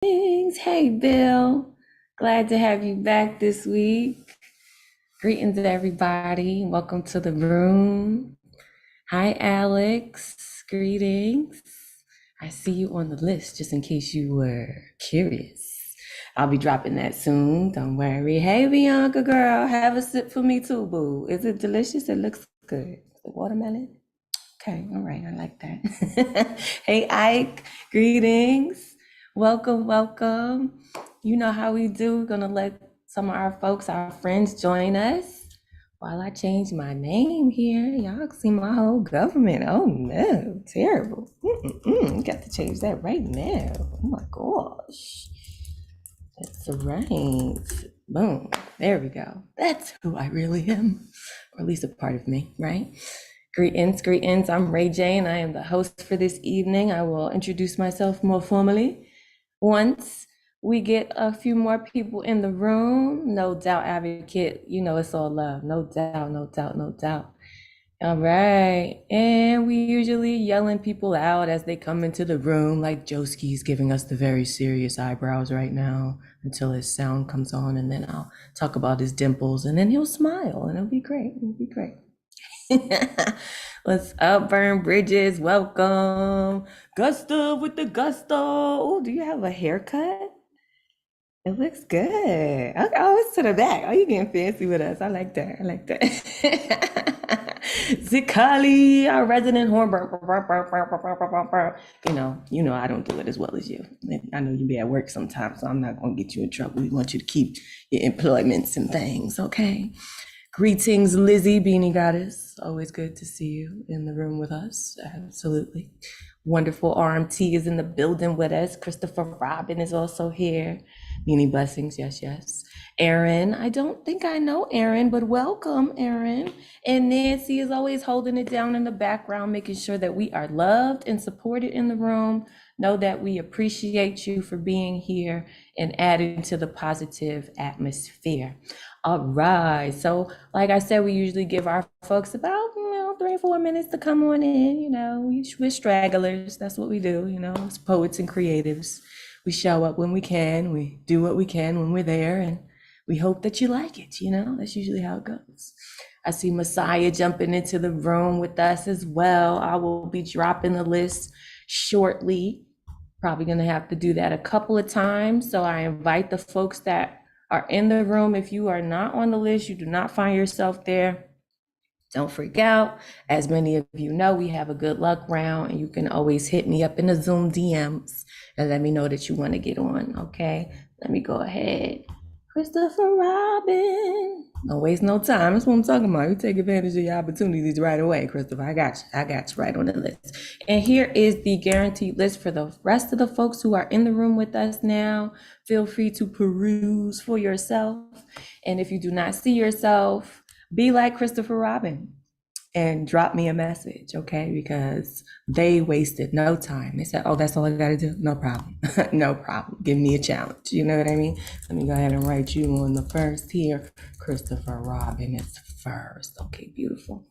Greetings. Hey, Bill. Glad to have you back this week. Greetings, everybody. Welcome to the room. Hi, Alex. Greetings. I see you on the list just in case you were curious. I'll be dropping that soon. Don't worry. Hey, Bianca, girl. Have a sip for me too, boo. Is it delicious? It looks good. The watermelon? Okay, all right, I like that. Hey, Ike, greetings. Welcome, welcome. You know how we do. We're gonna let some of our folks, our friends, join us while I change my name here. Y'all can see my whole government. Oh no, terrible. Got to change that right now. Oh my gosh. That's right. Boom. There we go. That's who I really am, or at least a part of me, right? Greetings, greetings. I'm Ray Jane. I am the host for this evening. I will introduce myself more formally once we get a few more people in the room. No doubt, advocate. You know, it's all love. No doubt, no doubt, no doubt. All right. And we usually yelling people out as they come into the room, like Joski's giving us the very serious eyebrows right now until his sound comes on. And then I'll talk about his dimples and then he'll smile and it'll be great. It'll be great. What's up, Burn Bridges? Welcome. Gustav with the gusto. Oh, do you have a haircut? It looks good. Okay. Oh, it's to the back. Oh, you getting fancy with us. I like that. I like that. Zikali, our resident horn. You know, I don't do it as well as you. I know you be at work sometimes, so I'm not gonna get you in trouble. We want you to keep your employments and things, okay? Greetings, Lizzie, Beanie Goddess. Always good to see you in the room with us. Absolutely. Wonderful RMT is in the building with us. Christopher Robin is also here. Many blessings, yes, yes. Aaron, I don't think I know Aaron, but welcome, Aaron. And Nancy is always holding it down in the background, making sure that we are loved and supported in the room. Know that we appreciate you for being here and adding to the positive atmosphere. All right. So, like I said, we usually give our folks about 3 or 4 minutes to come on in. We're stragglers. That's what we do. As poets and creatives, we show up when we can. We do what we can when we're there, and we hope that you like it. That's usually how it goes. I see Messiah jumping into the room with us as well. I will be dropping the list shortly. Probably going to have to do that a couple of times. So I invite the folks that are in the room. If you are not on the list, you do not find yourself there, don't freak out. As many of you know, we have a good luck round, and you can always hit me up in the Zoom DMs and let me know that you want to get on, okay? Let me go ahead. Christopher Robin. Don't waste no time. That's what I'm talking about. You take advantage of your opportunities right away, Christopher. I got you. I got you right on the list. And here is the guaranteed list for the rest of the folks who are in the room with us now. Feel free to peruse for yourself. And if you do not see yourself, be like Christopher Robin and drop me a message, okay? Because they wasted no time. They said, oh, that's all I got to do? No problem. No problem. Give me a challenge. You know what I mean? Let me go ahead and write you on the first here. Christopher Robin is first. Okay, beautiful.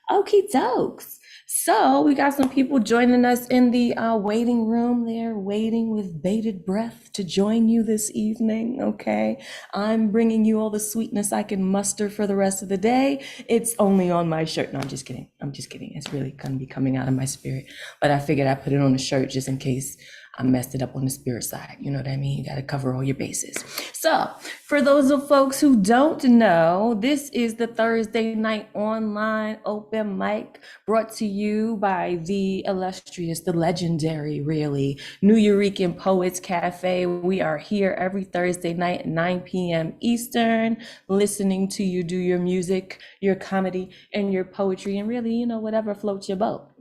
Okie dokes. So we got some people joining us in the waiting room there, waiting with bated breath to join you this evening, okay? I'm bringing you all the sweetness I can muster for the rest of the day. It's only on my shirt. No, I'm just kidding. I'm just kidding. It's really gonna be coming out of my spirit. But I figured I'd put it on the shirt just in case I messed it up on the spirit side. You know what I mean? You got to cover all your bases. So for those of folks who don't know, this is the Thursday night online open mic brought to you by the illustrious, the legendary, really, New Eurekan Poets Cafe. We are here every Thursday night at 9 p.m. Eastern, listening to you do your music, your comedy, and your poetry, and really, whatever floats your boat,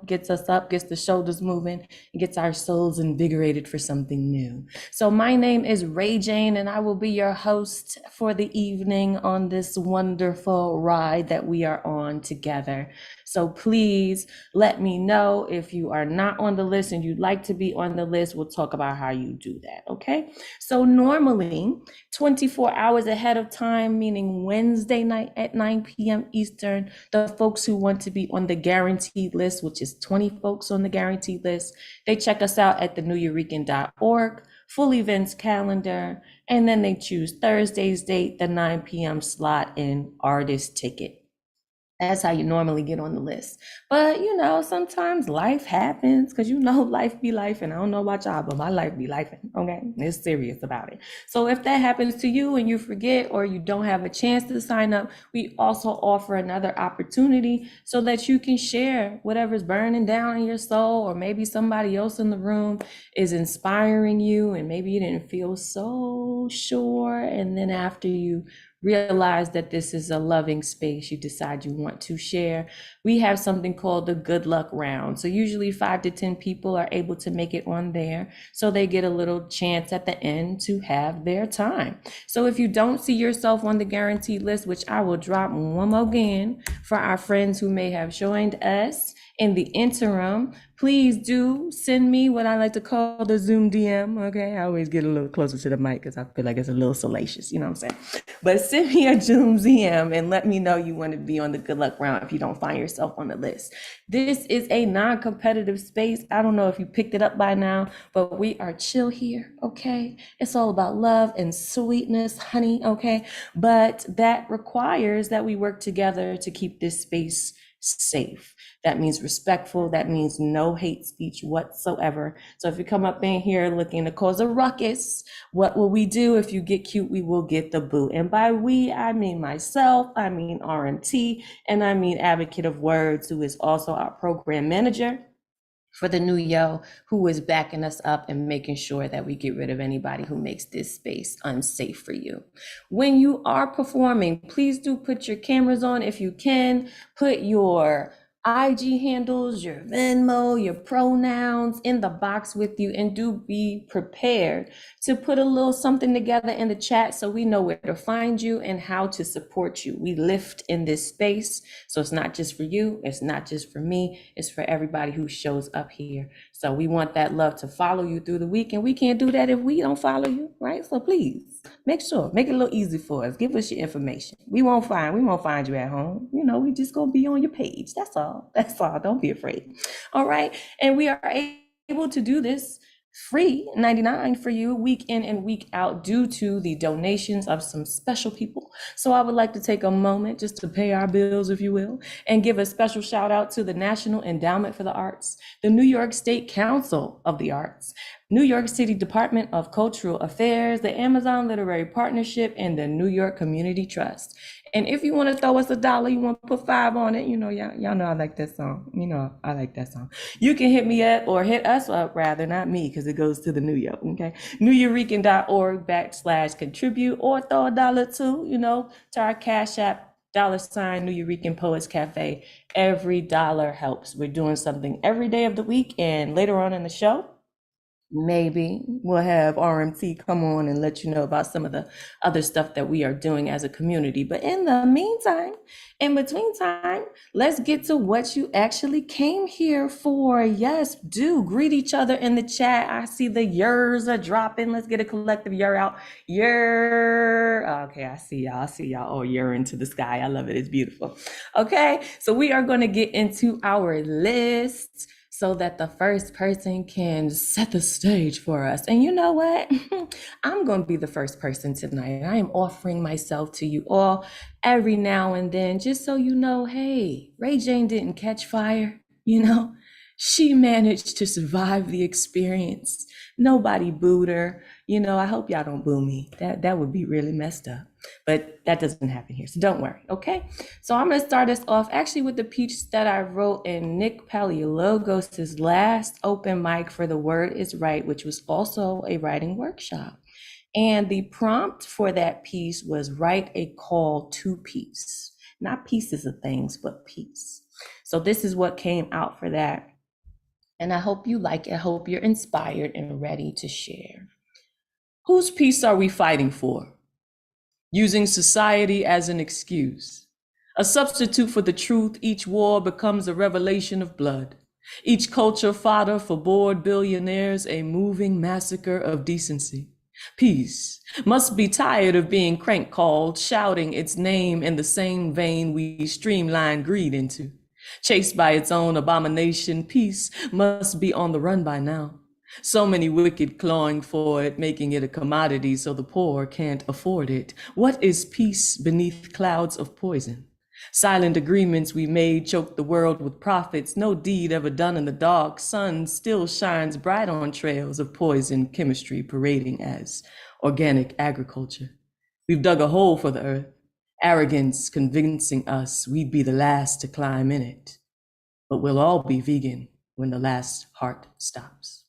gets us up, gets the shoulders moving, and gets our souls invigorated for something new. So my name is Ray Jane, and I will be your host for the evening on this wonderful ride that we are on together. So please let me know if you are not on the list and you'd like to be on the list. We'll talk about how you do that, okay? So normally 24 hours ahead of time, meaning Wednesday night at 9 p.m. Eastern, the folks who want to be on the guaranteed list, which is 20 folks on the guaranteed list, they check us out at theneweurekan.org full events calendar, and then they choose Thursday's date, the 9 p.m. slot, and artist ticket. That's how you normally get on the list. But sometimes life happens because life be life, and I don't know about y'all, but my life be life. Okay, it's serious about it. So if that happens to you and you forget or you don't have a chance to sign up, we also offer another opportunity so that you can share whatever's burning down in your soul, or maybe somebody else in the room is inspiring you, and maybe you didn't feel so sure, and then after you realize that this is a loving space, you decide you want to share, we have something called the good luck round. So usually 5 to 10 people are able to make it on there, so they get a little chance at the end to have their time. So if you don't see yourself on the guaranteed list, which I will drop one more again for our friends who may have joined us in the interim, please do send me what I like to call the Zoom DM. Okay, I always get a little closer to the mic because I feel like it's a little salacious, you know what I'm saying? But send me a Zoom DM and let me know you want to be on the good luck round if you don't find yourself on the list. This is a non-competitive space. I don't know if you picked it up by now, but we are chill here, okay? It's all about love and sweetness, honey, okay? But that requires that we work together to keep this space safe. That means respectful. That means no hate speech whatsoever. So if you come up in here looking to cause a ruckus, what will we do? If you get cute, we will get the boot. And by we, I mean myself, I mean RMT, and I mean Advocate of Words, who is also our program manager for the new yo, who is backing us up and making sure that we get rid of anybody who makes this space unsafe for you. When you are performing, please do put your cameras on if you can. Put your IG handles, your Venmo, your pronouns in the box with you, and do be prepared to put a little something together in the chat so we know where to find you and how to support you. We lift in this space, so it's not just for you, it's not just for me, it's for everybody who shows up here. So we want that love to follow you through the week, and we can't do that if we don't follow you, right? So please make it a little easy for us. Give us your information. We won't find you at home. We just gonna be on your page. That's all. Don't be afraid. All right. And we are able to do this free 99 for you week in and week out due to the donations of some special people. So I would like to take a moment just to pay our bills, if you will, and give a special shout out to the National Endowment for the Arts, the New York State Council of the Arts, New York City Department of Cultural Affairs, the Amazon Literary Partnership, and the New York Community Trust. And if you want to throw us $1, you want to put 5 on it, y'all know I like that song. I like that song. You can hit me up, or hit us up rather, not me, because it goes to the New York, okay? NewYorican.org/contribute, or throw $1 too, to our Cash App, $New Eurekan Poets Cafe. Every dollar helps. We're doing something every day of the week, and later on in the show, maybe we'll have RMT come on and let you know about some of the other stuff that we are doing as a community. But in the meantime, in between time, let's get to what you actually came here for. Yes, do greet each other in the chat. I see the yers are dropping. Let's get a collective yer out. Yer. Okay, I see y'all. Oh, yer into the sky. I love it. It's beautiful. Okay, so we are going to get into our list so that the first person can set the stage for us. And you know what? I'm going to be the first person tonight. I am offering myself to you all every now and then, just so you know, hey, Ray Jane didn't catch fire, She managed to survive the experience. Nobody booed her. I hope y'all don't boo me. That would be really messed up. But that doesn't happen here, so don't worry, okay? So I'm going to start us off actually with the piece that I wrote in Nick Paleologos' last open mic for The Word is Right, which was also a writing workshop. And the prompt for that piece was write a call to peace. Not pieces of things, but peace. So this is what came out for that. And I hope you like it. I hope you're inspired and ready to share. Whose peace are we fighting for? Using society as an excuse. A substitute for the truth, each war becomes a revelation of blood. Each culture fodder for bored billionaires, a moving massacre of decency. Peace must be tired of being crank called, shouting its name in the same vein we streamline greed into. Chased by its own abomination, peace must be on the run by now. So many wicked clawing for it, making it a commodity so the poor can't afford it. What is peace beneath clouds of poison? Silent agreements we made choke the world with profits. No deed ever done in the dark. Sun still shines bright on trails of poison chemistry parading as organic agriculture. We've dug a hole for the earth, arrogance convincing us we'd be the last to climb in it. But we'll all be vegan when the last heart stops.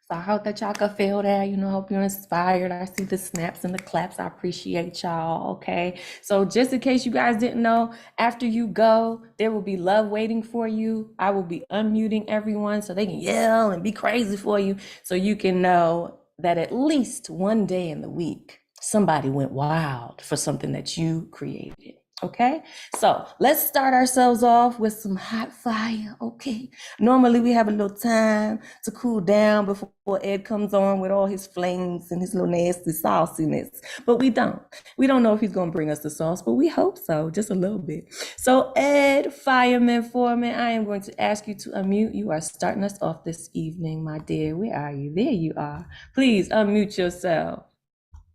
So I hope that y'all could feel that, hope you're inspired. I see the snaps and the claps. I appreciate y'all. Okay. So just in case you guys didn't know, after you go, there will be love waiting for you. I will be unmuting everyone so they can yell and be crazy for you. So you can know that at least one day in the week, somebody went wild for something that you created. Okay, so let's start ourselves off with some hot fire. Okay, normally we have a little time to cool down before Ed comes on with all his flames and his little nasty sauciness, but we don't. We don't know if he's gonna bring us the sauce, but we hope so, just a little bit. So Ed, fireman, foreman, I am going to ask you to unmute. You are starting us off this evening, my dear. Where are you? There you are. Please unmute yourself.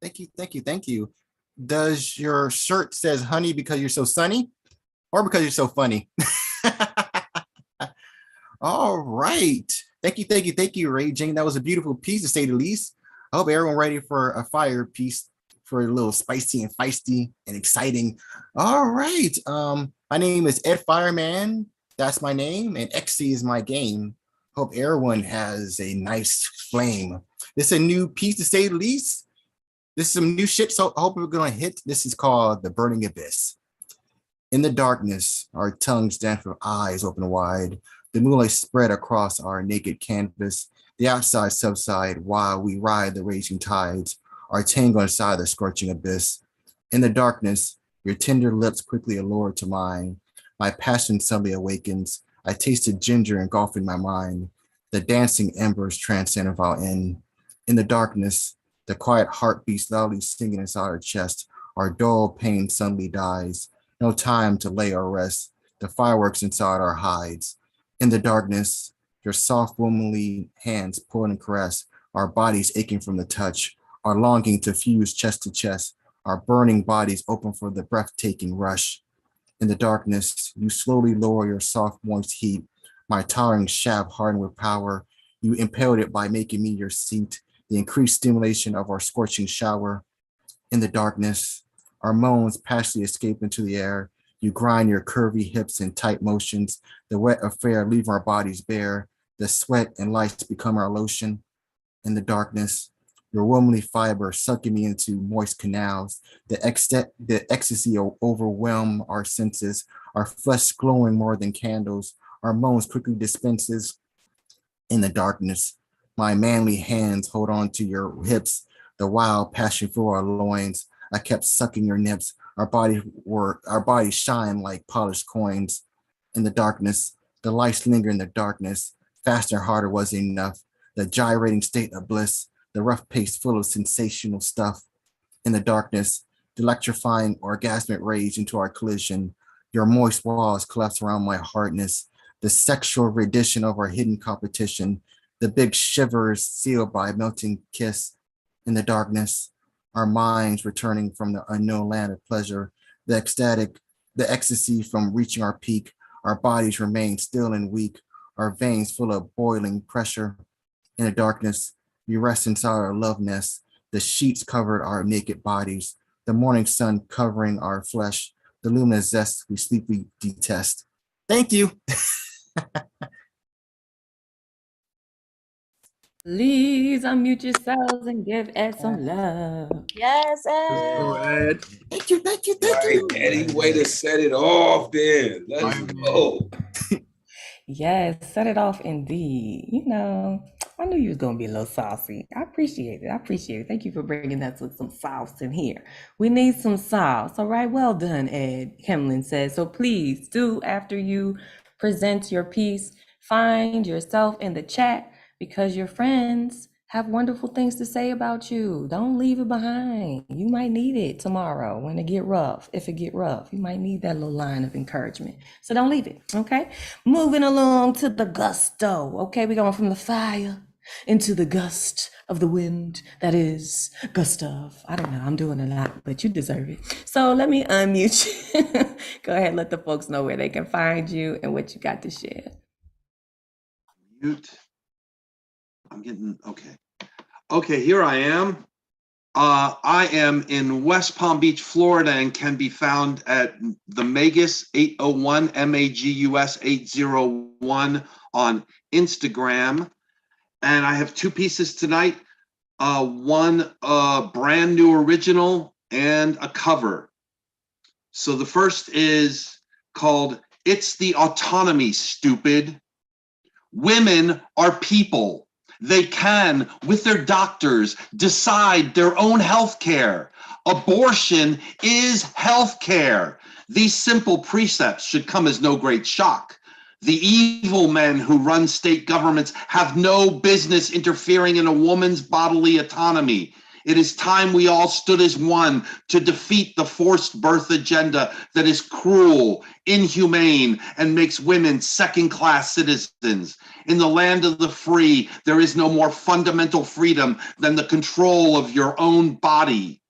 Thank you, thank you, thank you. Does your shirt says honey because you're so sunny or because you're so funny? All right. Thank you, thank you, thank you, Ray Jane. That was a beautiful piece to say the least. I hope everyone ready for a fire piece for a little spicy and feisty and exciting. All right. My name is Ed Fireman. That's my name, and XC is my game. Hope everyone has a nice flame. This is a new piece to say the least. This is some new shit, so I hope we're gonna hit. This is called The Burning Abyss. In the darkness, our tongues dance with eyes open wide. The moonlight spread across our naked canvas. The outside subside while we ride the raging tides, our tango inside the scorching abyss. In the darkness, your tender lips quickly allure to mine. My passion suddenly awakens. I tasted ginger engulfing my mind. The dancing embers transcend without end. In the darkness, the quiet heart beats loudly singing inside our chest. Our dull pain suddenly dies. No time to lay or rest. The fireworks inside our hides. In the darkness, your soft womanly hands pull and caress, our bodies aching from the touch, our longing to fuse chest to chest, our burning bodies open for the breathtaking rush. In the darkness, you slowly lower your soft, moist heat. My towering shaft hardened with power. You impaled it by making me your seat, the increased stimulation of our scorching shower. In the darkness, our moans passionately escape into the air. You grind your curvy hips in tight motions. The wet affair leave our bodies bare. The sweat and lights become our lotion. In the darkness, your womanly fiber sucking me into moist canals. The ecstasy overwhelm our senses. Our flesh glowing more than candles. Our moans quickly dispenses. In the darkness, my manly hands hold on to your hips. The wild passion through our loins. I kept sucking your nips. Our bodies shine like polished coins. In the darkness, the lights linger in the darkness. Faster and harder was enough. The gyrating state of bliss, the rough pace full of sensational stuff. In the darkness, the electrifying orgasmic rage into our collision. Your moist walls collapse around my hardness. The sexual rendition of our hidden competition. The big shivers sealed by a melting kiss. In the darkness, our minds returning from the unknown land of pleasure, the ecstasy from reaching our peak. Our bodies remain still and weak, our veins full of boiling pressure. In the darkness, we rest inside our love nest. The sheets covered our naked bodies, the morning sun covering our flesh, the luminous zest we sleepily detest. Thank you. Please unmute yourselves and give Ed some love. Yes, Go Ed. ahead. Thank you, thank you, thank you. Any way to set it off then. Let's go. Yes, set it off indeed. I knew you was gonna be a little saucy. I appreciate it. I appreciate it. Thank you for bringing that with some sauce in here. We need some sauce. All right, well done, Ed. Hemlin says. So please do, after you present your piece, find yourself in the chat because your friends have wonderful things to say about you. Don't leave it behind. You might need it tomorrow when it get rough. If it get rough, you might need that little line of encouragement. So don't leave it, okay? Moving along to the gusto, okay? We're going from the fire into the gust of the wind that is Gustav. I don't know, I'm doing a lot, but you deserve it. So let me unmute you. Go ahead, let the folks know where they can find you and what you got to share. Mute. I'm getting, okay. Okay, here I am. I am in West Palm Beach, Florida, and can be found at the Magus 801, MAGUS 801 on Instagram. And I have two pieces tonight. One brand new original and a cover. So the first is called It's the Autonomy, Stupid. Women are people. They can, with their doctors, decide their own health care. Abortion is health care. These simple precepts should come as no great shock. The evil men who run state governments have no business interfering in a woman's bodily autonomy. It is time we all stood as one to defeat the forced birth agenda that is cruel, inhumane, and makes women second-class citizens. In the land of the free, there is no more fundamental freedom than the control of your own body.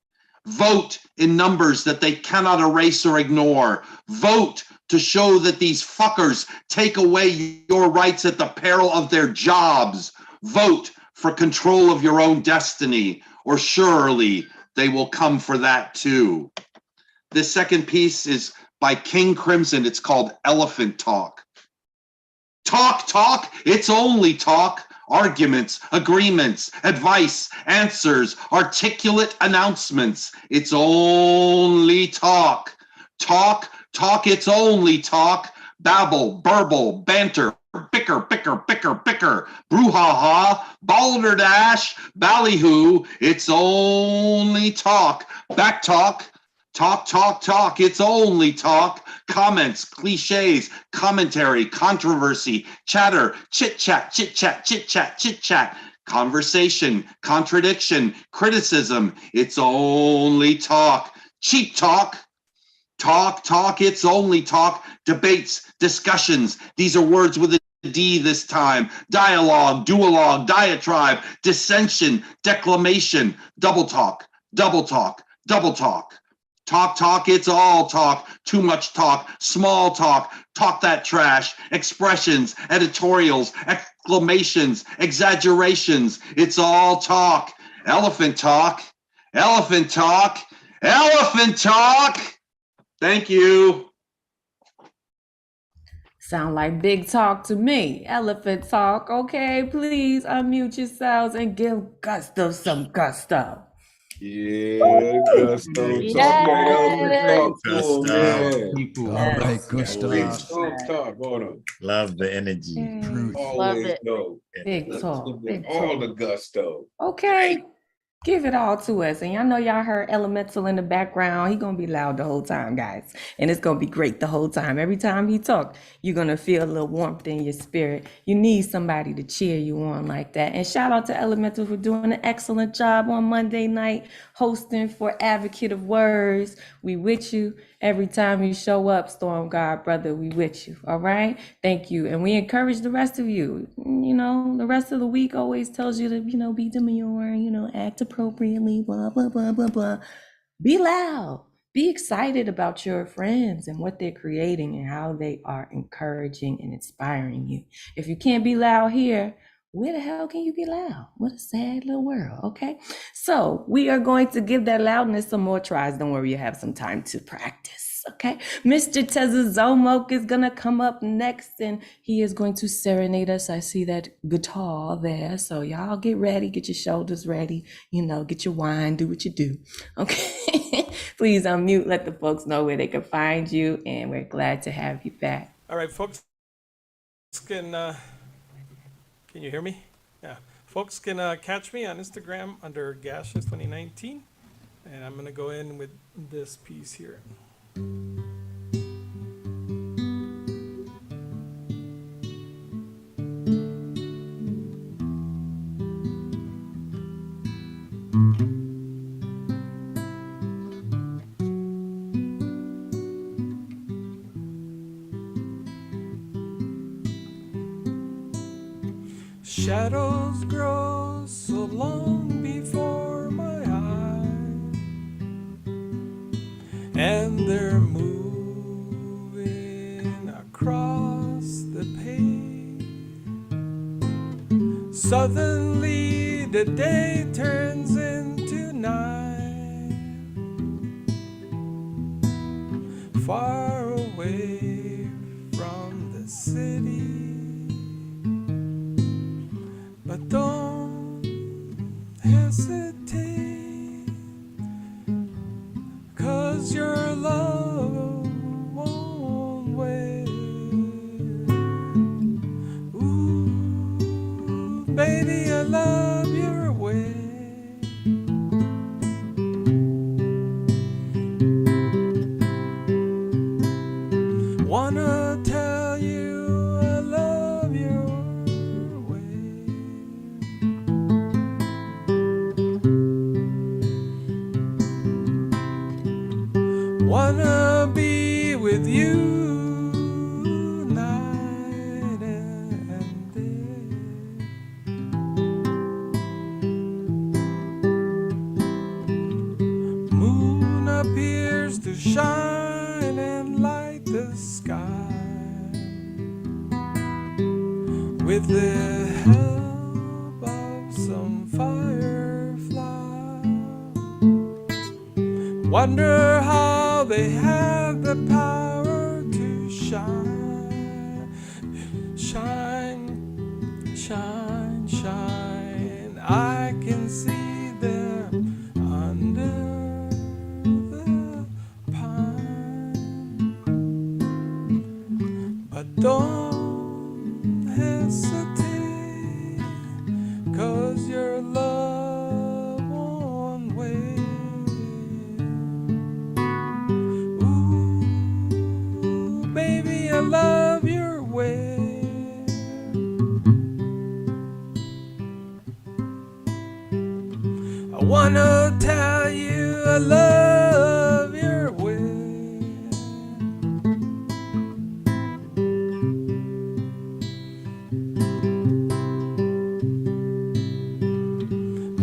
Vote in numbers that they cannot erase or ignore. Vote to show that these fuckers take away your rights at the peril of their jobs. Vote for control of your own destiny, or surely they will come for that too. This second piece is by King Crimson. It's called Elephant Talk. Talk, talk, it's only talk. Arguments, agreements, advice, answers, articulate announcements. It's only talk. Talk, talk, it's only talk. Babble, burble, banter, bicker, bicker, bicker, bicker, brouhaha, balderdash, ballyhoo. It's only talk. Back talk. Talk, talk, talk, it's only talk. Comments, cliches, commentary, controversy, chatter, chit-chat, chit-chat, chit-chat, chit-chat, conversation, contradiction, criticism, it's only talk. Cheap talk. Talk, talk, it's only talk. Debates, discussions, these are words with a D this time. Dialogue, duologue, diatribe, dissension, declamation, double talk, double talk, double talk. Talk, talk, it's all talk. Too much talk, small talk, talk that trash, expressions, editorials, exclamations, exaggerations. It's all talk. Elephant talk, elephant talk, elephant talk. Thank you. Sound like big talk to me. Elephant talk. Okay, please unmute yourselves and give Gusto some gusto. Yeah, Gusto. Yes. Talk that elephant talk to Gusto. him, man. People. Yes. All right, Big Gustav. strong talk on him. Love the energy. Yes. Always it. know. Big Give talk. them Big all the talk. gusto. Okay. Give it all to us. And y'all know y'all heard Elemental in the background. He gonna be loud the whole time, guys. And it's gonna be great the whole time. Every time he talk, you're gonna feel a little warmth in your spirit. You need somebody to cheer you on like that. And shout out to Elemental for doing an excellent job on Monday night, hosting for Advocate of Words. We with you. Every time you show up, Storm God, brother, we with you. All right. Thank you. And we encourage the rest of you. You know, the rest of the week always tells you to, be demure, act appropriately, blah, blah, blah, blah, blah. Be loud. Be excited about your friends and what they're creating and how they are encouraging and inspiring you. If you can't be loud here, where the hell can you be loud? What a sad little world, okay? So we are going to give that loudness some more tries. Don't worry, you have some time to practice, okay? Mr. Tezazomok is gonna come up next and he is going to serenade us. I see that guitar there. So y'all get ready, get your shoulders ready, get your wine, do what you do, okay? Please unmute, let the folks know where they can find you, and we're glad to have you back. All right, folks, can you hear me? Yeah. Folks can catch me on Instagram under Gaseous 2019. And I'm going to go in with this piece here. Shadows grow so long before my eyes, and they're moving across the page. Suddenly the day turns into night, far away from the city. But don't hesitate, 'cause your love won't wait. Ooh, baby, I love your way. Wanna tell you I love your way. Wanna be with you night and day. Moon appears to shine and light the sky with the help of some firefly. Wonder how they have the power to shine, shine, shine, shine. I can see them under the pine. But don't hesitate, 'cause your love won't wait. Ooh, baby, I love your way. I wanna tell you I love your way.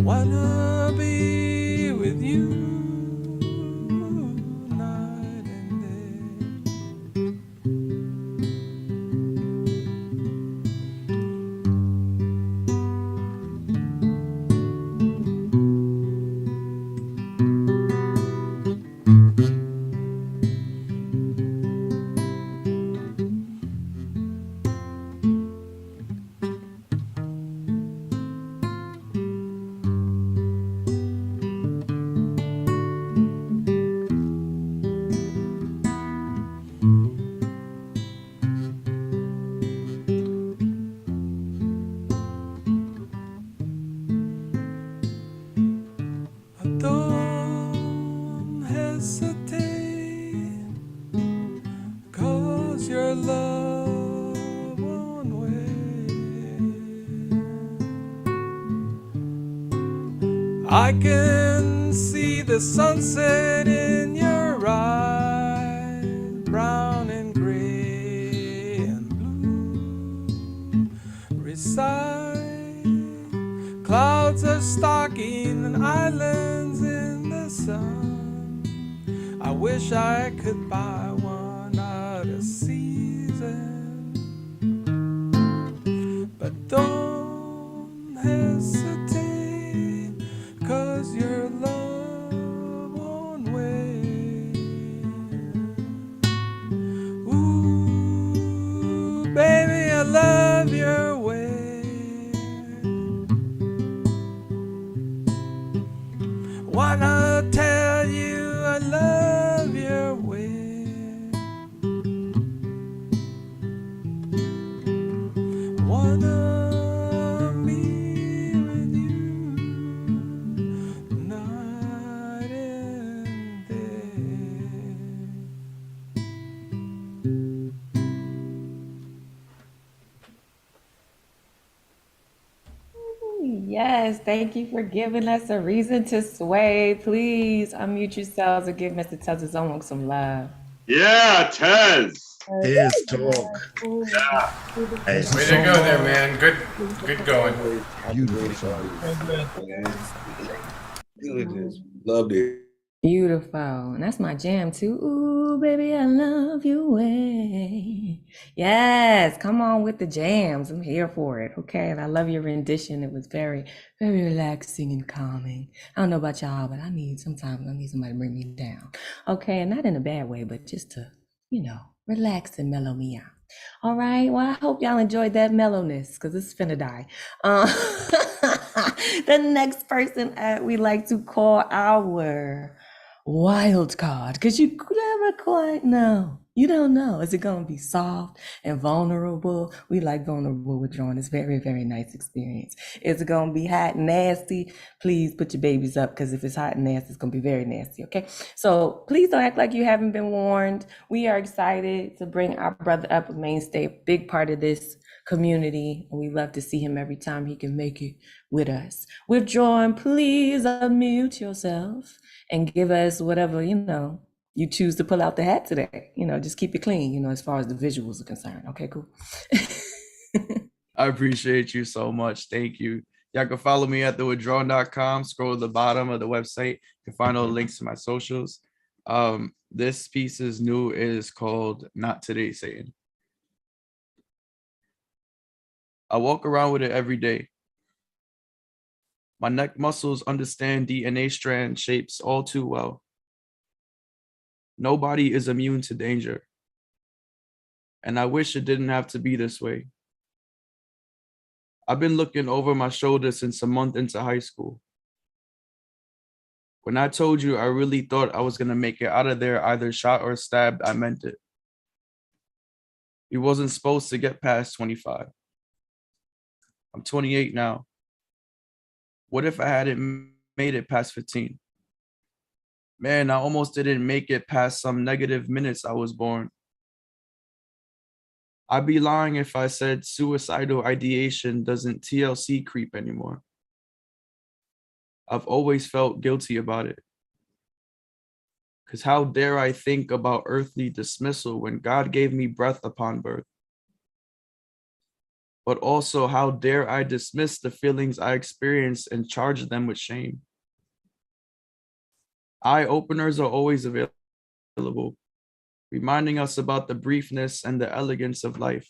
Wanna be with you night and day. Don't hesitate, 'cause your love won't wait. I can see the sunset in your eyes, brown and gray and blue. Reside, clouds are stalking islands in the sun. I wish I could buy one out of season. But don't hesitate, 'cause your love won't wait. Ooh, baby, I love your way. Wanna tell you I love your way. Wanna be with you night and day. Yes, thank you for giving us a reason to sway. Please unmute yourselves and give Mr. Tubbs some love. Yeah, Tez. His talk. Nice. Way to go there, man. Good going. Beautiful. Goodness. Loved it. Beautiful. And that's my jam too. Ooh, baby, I love you way. Yes, come on with the jams. I'm here for it. Okay. And I love your rendition. It was very, very relaxing and calming. I don't know about y'all, but sometimes I need somebody to bring me down. Okay. And not in a bad way, but just to, relax and mellow me out. All right. Well, I hope y'all enjoyed that mellowness because it's finna die. The next person we like to call our wild card because you never quite know. You don't know. Is it going to be soft and vulnerable? We like vulnerable withdrawing. It's very, very nice experience. Is it going to be hot and nasty? Please put your babies up because if it's hot and nasty, it's going to be very nasty. Okay. So please don't act like you haven't been warned. We are excited to bring our brother up a mainstay, a big part of this community. And we love to see him every time he can make it with us. Withdrawing, please unmute yourself and give us whatever, you choose to pull out the hat today. Just keep it clean, as far as the visuals are concerned. Okay, cool. I appreciate you so much. Thank you. Y'all can follow me at thewithdrawn.com. Scroll to the bottom of the website. You can find all the links to my socials. This piece is new. It is called Not Today, Satan. I walk around with it every day. My neck muscles understand DNA strand shapes all too well. Nobody is immune to danger. And I wish it didn't have to be this way. I've been looking over my shoulder since a month into high school. When I told you I really thought I was going to make it out of there either shot or stabbed, I meant it. We wasn't supposed to get past 25. I'm 28 now. What if I hadn't made it past 15? Man, I almost didn't make it past some negative minutes I was born. I'd be lying if I said suicidal ideation doesn't TLC creep anymore. I've always felt guilty about it. Because how dare I think about earthly dismissal when God gave me breath upon birth? But also, how dare I dismiss the feelings I experience and charge them with shame? Eye openers are always available, reminding us about the briefness and the elegance of life.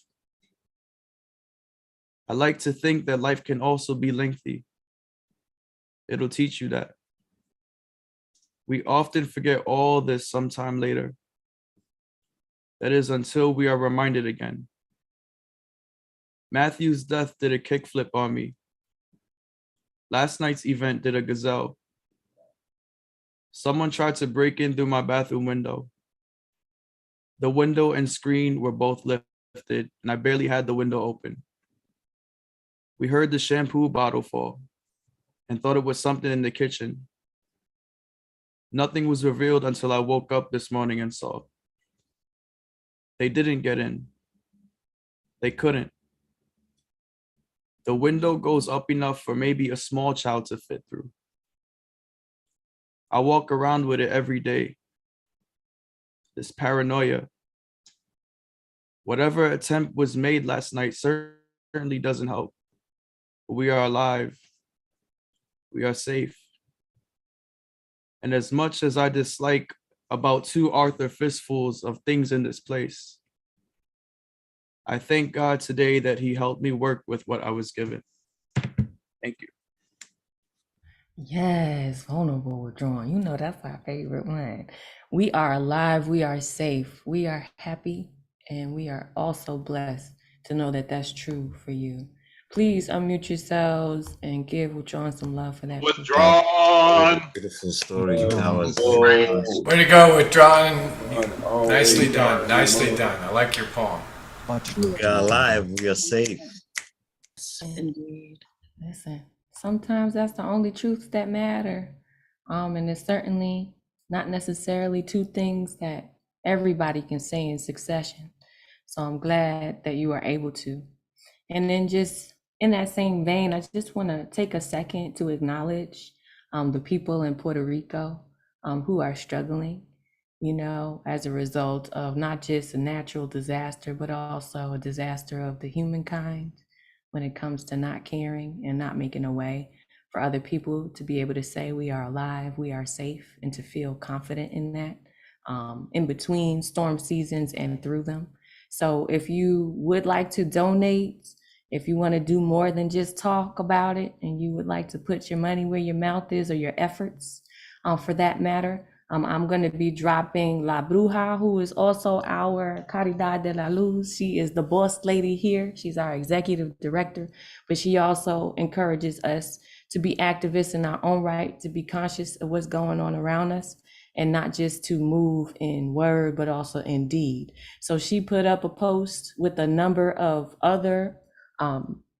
I like to think that life can also be lengthy. It'll teach you that. We often forget all this sometime later. That is until we are reminded again. Matthew's death did a kickflip on me. Last night's event did a gazelle. Someone tried to break in through my bathroom window. The window and screen were both lifted, and I barely had the window open. We heard the shampoo bottle fall and thought it was something in the kitchen. Nothing was revealed until I woke up this morning and saw. They didn't get in. They couldn't. The window goes up enough for maybe a small child to fit through. I walk around with it every day. This paranoia. Whatever attempt was made last night certainly doesn't help. We are alive. We are safe. And as much as I dislike about 2 Arthur fistfuls of things in this place, I thank God today that he helped me work with what I was given. Thank you. Yes, vulnerable withdrawing. That's our favorite one. We are alive. We are safe. We are happy. And we are also blessed to know that that's true for you. Please unmute yourselves and give Withdrawn some love for that. Withdrawn. Beautiful story. That was Way to go, Withdrawn. Nicely done. Nicely done. I like your poem. we are alive. We are safe. Indeed. Listen, sometimes that's the only truths that matter. And it's certainly not necessarily 2 things that everybody can say in succession. So I'm glad that you are able to. And then just in that same vein, I just want to take a second to acknowledge the people in Puerto Rico who are struggling. you know, as a result of not just a natural disaster, but also a disaster of the humankind when it comes to not caring and not making a way for other people to be able to say we are alive, we are safe, and to feel confident in that, in between storm seasons and through them. So if you would like to donate, if you want to do more than just talk about it, and you would like to put your money where your mouth is, or your efforts, for that matter, I'm going to be dropping La Bruja, who is also our Caridad de la Luz. She is the boss lady here. She's our executive director, but she also encourages us to be activists in our own right, to be conscious of what's going on around us, and not just to move in word, but also in deed. So she put up a post with a number of other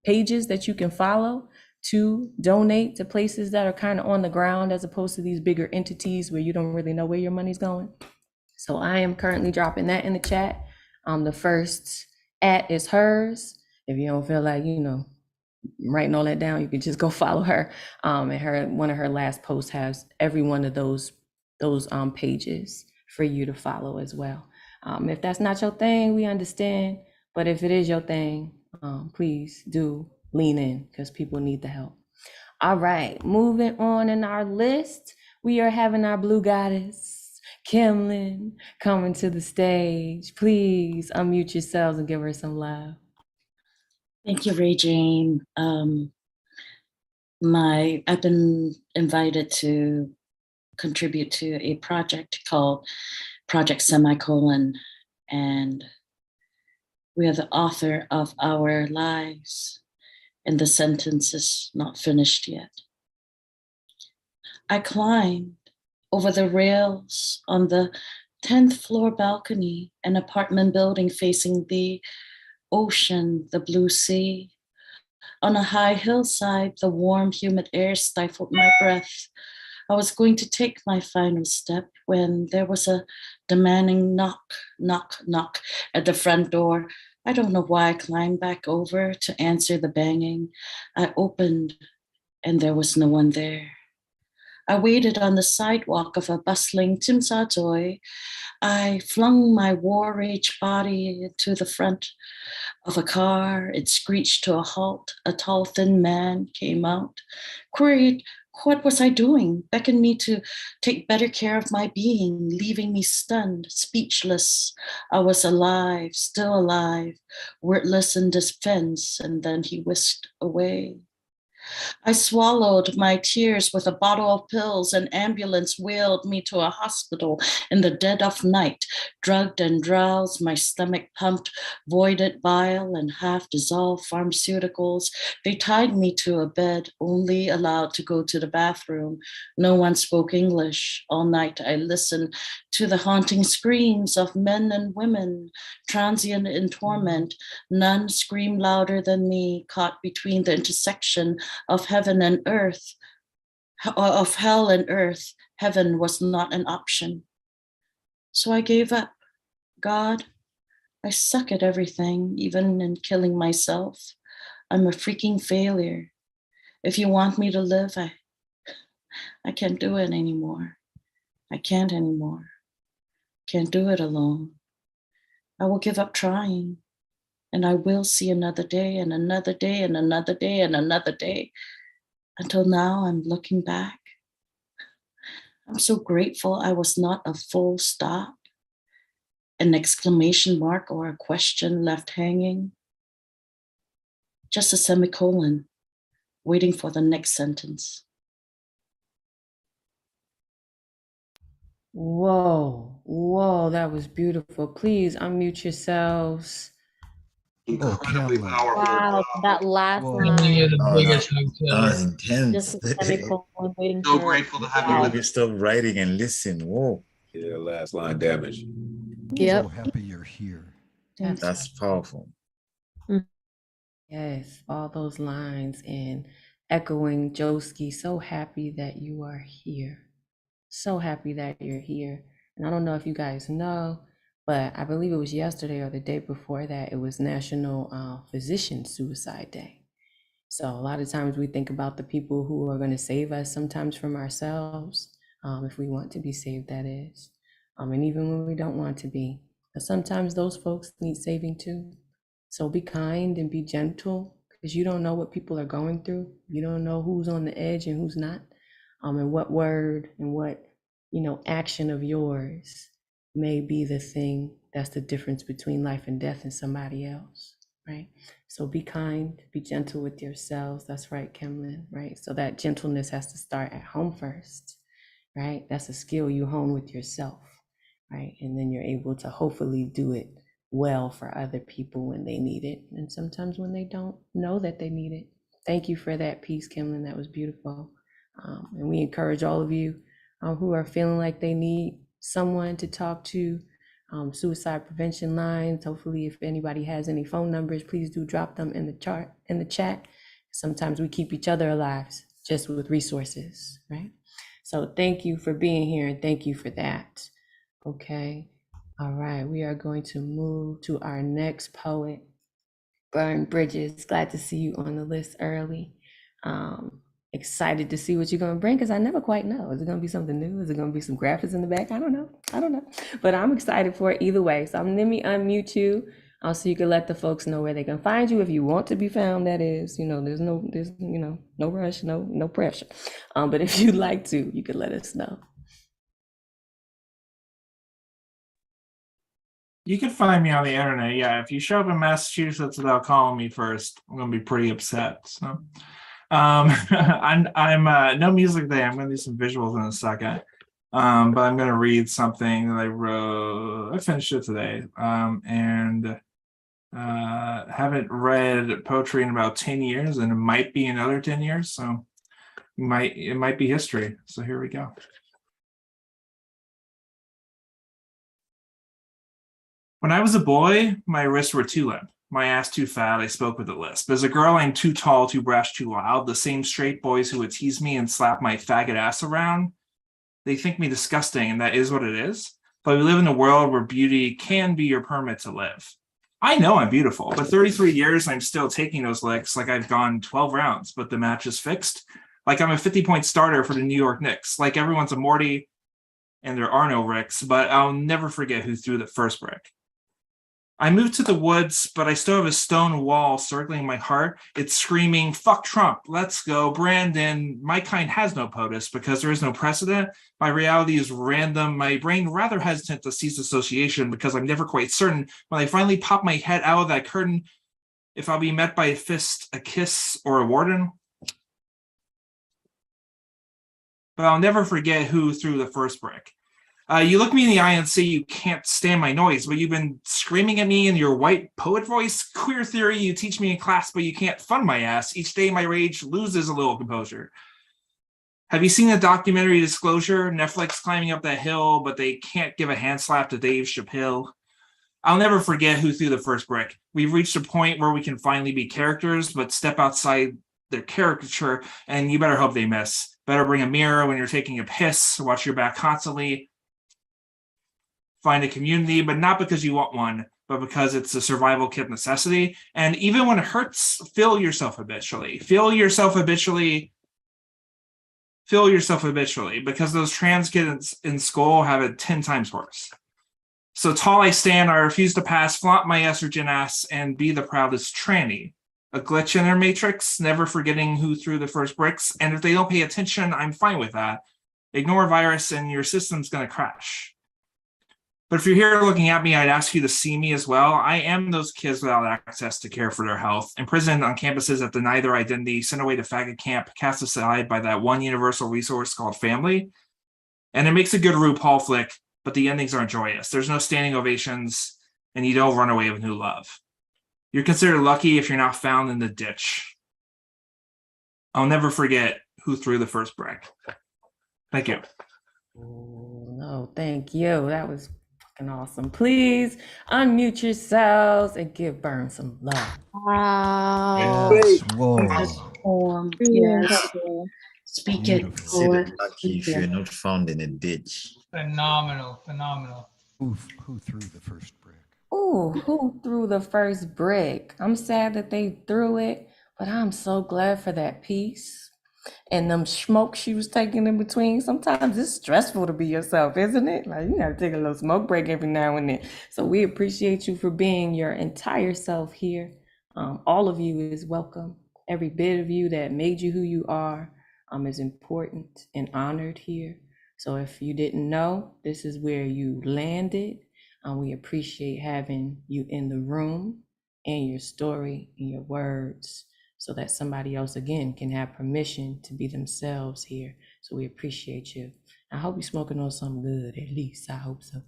pages that you can follow to donate to places that are kind of on the ground, as opposed to these bigger entities where you don't really know where your money's going. So I am currently dropping that in the chat. The first @ is hers. If you don't feel like, you know, writing all that down, you can just go follow her. And one of her last posts has every one of those pages for you to follow as well. If that's not your thing, we understand. But if it is your thing, please do lean in, because people need the help. All right, moving on in our list, we are having our blue goddess, Kimlin, coming to the stage. Please unmute yourselves and give her some love. Thank you, Ray Jane. I've been invited to contribute to a project called Project Semicolon, and we are the author of our lives, and the sentence is not finished yet. I climbed over the rails on the 10th floor balcony, an apartment building facing the ocean, the blue sea. On a high hillside, the warm, humid air stifled my breath. I was going to take my final step when there was a demanding knock, knock, knock at the front door. I don't know why I climbed back over to answer the banging. I opened, and there was no one there. I waited on the sidewalk of a bustling Timsatoy. I flung my war rage body to the front of a car. It screeched to a halt. A tall, thin man came out, queried what was I doing, beckoned me to take better care of my being, leaving me stunned, speechless. I was alive, still alive, wordless in defense, and then he whisked away. I swallowed my tears with a bottle of pills. An ambulance wheeled me to a hospital in the dead of night. Drugged and drowsed, my stomach pumped voided bile and half-dissolved pharmaceuticals. They tied me to a bed, only allowed to go to the bathroom. No one spoke English. All night I listened to the haunting screams of men and women, transient in torment. None screamed louder than me, caught between the intersection of heaven and earth, of hell and earth. Heaven was not an option. So I gave up. God, I suck at everything, even in killing myself. I'm a freaking failure. If you want me to live, I can't do it anymore. I can't anymore. Can't do it alone. I will give up trying, and I will see another day and another day and another day and another day, until now I'm looking back. I'm so grateful I was not a full stop, an exclamation mark or a question left hanging, just a semicolon, waiting for the next sentence. Whoa, that was beautiful. Please unmute yourselves. Incredibly powerful. Wow, that last Whoa. line. That was intense. Just a semicolon waiting So for grateful to have You you made with me stop writing and listen. Whoa, Yeah, last line damage. Yep. So happy you're here. that's powerful. Yes, all those lines and echoing Joski. So happy that you are here. So happy that you're here. And I don't know if you guys know, but I believe it was yesterday or the day before that, it was National Physician Suicide Day. So a lot of times we think about the people who are going to save us, sometimes from ourselves, if we want to be saved, that is. And even when we don't want to be. But sometimes those folks need saving too. So be kind and be gentle, because you don't know what people are going through. You don't know who's on the edge and who's not. And what word and what, action of yours may be the thing that's the difference between life and death in somebody else, right? So be kind, be gentle with yourselves. That's right, Kimlin, right? So that gentleness has to start at home first, right? That's a skill you hone with yourself, right? And then you're able to hopefully do it well for other people when they need it, and sometimes when they don't know that they need it. Thank you for that piece, Kimlin. That was beautiful. And we encourage all of you who are feeling like they need someone to talk to, suicide prevention lines. Hopefully, if anybody has any phone numbers, please do drop them in the chat. Sometimes we keep each other alive just with resources, right? So thank you for being here, and thank you for that. Okay. All right, we are going to move to our next poet, Burn Bridges. Glad to see you on the list early. Excited to see what you're going to bring, because I never quite know. Is it going to be something new? Is it going to be some graphics in the back? I don't know. But I'm excited for it either way. So let me unmute you so you can let the folks know where they can find you if you want to be found. That is, there's no rush, no pressure. But if you'd like to, you can let us know. You can find me on the internet. Yeah, if you show up in Massachusetts without calling me first, I'm gonna be pretty upset. So, I'm no music today. I'm gonna do some visuals in a second. But I'm gonna read something that I wrote. I finished it today. And haven't read poetry in about 10 years, and it might be another 10 years. So it might be history. So here we go. When I was a boy, my wrists were too limp, my ass too fat, I spoke with a lisp. As a girl, I'm too tall, too brash, too loud. The same straight boys who would tease me and slap my faggot ass around, they think me disgusting, and that is what it is. But we live in a world where beauty can be your permit to live. I know I'm beautiful, but 33 years, I'm still taking those licks like I've gone 12 rounds, but the match is fixed. Like I'm a 50-point starter for the New York Knicks. Like everyone's a Morty, and there are no Ricks, but I'll never forget who threw the first brick. I moved to the woods, but I still have a stone wall circling my heart. It's screaming, fuck Trump, let's go, Brandon. My kind has no POTUS because there is no precedent. My reality is random. My brain rather hesitant to cease association because I'm never quite certain when I finally pop my head out of that curtain if I'll be met by a fist, a kiss, or a warden. But I'll never forget who threw the first brick. You look me in the eye and say you can't stand my noise, but you've been screaming at me in your white poet voice. Queer theory you teach me in class, but you can't fund my ass. Each day my rage loses a little composure. Have you seen the documentary Disclosure? Netflix climbing up that hill, but they can't give a hand slap to Dave Chappelle. I'll never forget who threw the first brick. We've reached a point where we can finally be characters, but step outside their caricature, and you better hope they miss. Better bring a mirror when you're taking a piss, watch your back constantly. Find a community, but not because you want one, but because it's a survival kit necessity. And even when it hurts, feel yourself habitually. Feel yourself habitually, because those trans kids in school have it 10 times worse. So tall I stand, I refuse to pass, flaunt my estrogen ass, and be the proudest tranny. A glitch in their matrix, never forgetting who threw the first bricks. And if they don't pay attention, I'm fine with that. Ignore a virus and your system's gonna crash. But if you're here looking at me, I'd ask you to see me as well. I am those kids without access to care for their health, imprisoned on campuses that deny their identity, sent away to faggot camp, cast aside by that one universal resource called family. And it makes a good RuPaul flick, but the endings aren't joyous. There's no standing ovations, and you don't run away with new love. You're considered lucky if you're not found in the ditch. I'll never forget who threw the first brick. Thank you. Oh, no, thank you. That was fucking awesome. Please unmute yourselves and give Burn some love. Wow. Yes. Whoa. Yes. Speak it. Consider lucky if you're not found in a ditch. Phenomenal. Who threw the first brick? Ooh, who threw the first brick? I'm sad that they threw it, but I'm so glad for that piece. And them smoke she was taking in between, sometimes it's stressful to be yourself, isn't it? Like, you gotta take a little smoke break every now and then. So we appreciate you for being your entire self here. All of you is welcome. Every bit of you that made you who you are is important and honored here. So if you didn't know, this is where you landed. We appreciate having you in the room and your story and your words, so that somebody else again can have permission to be themselves here. So we appreciate you. I hope you're smoking on something good, at least. I hope so.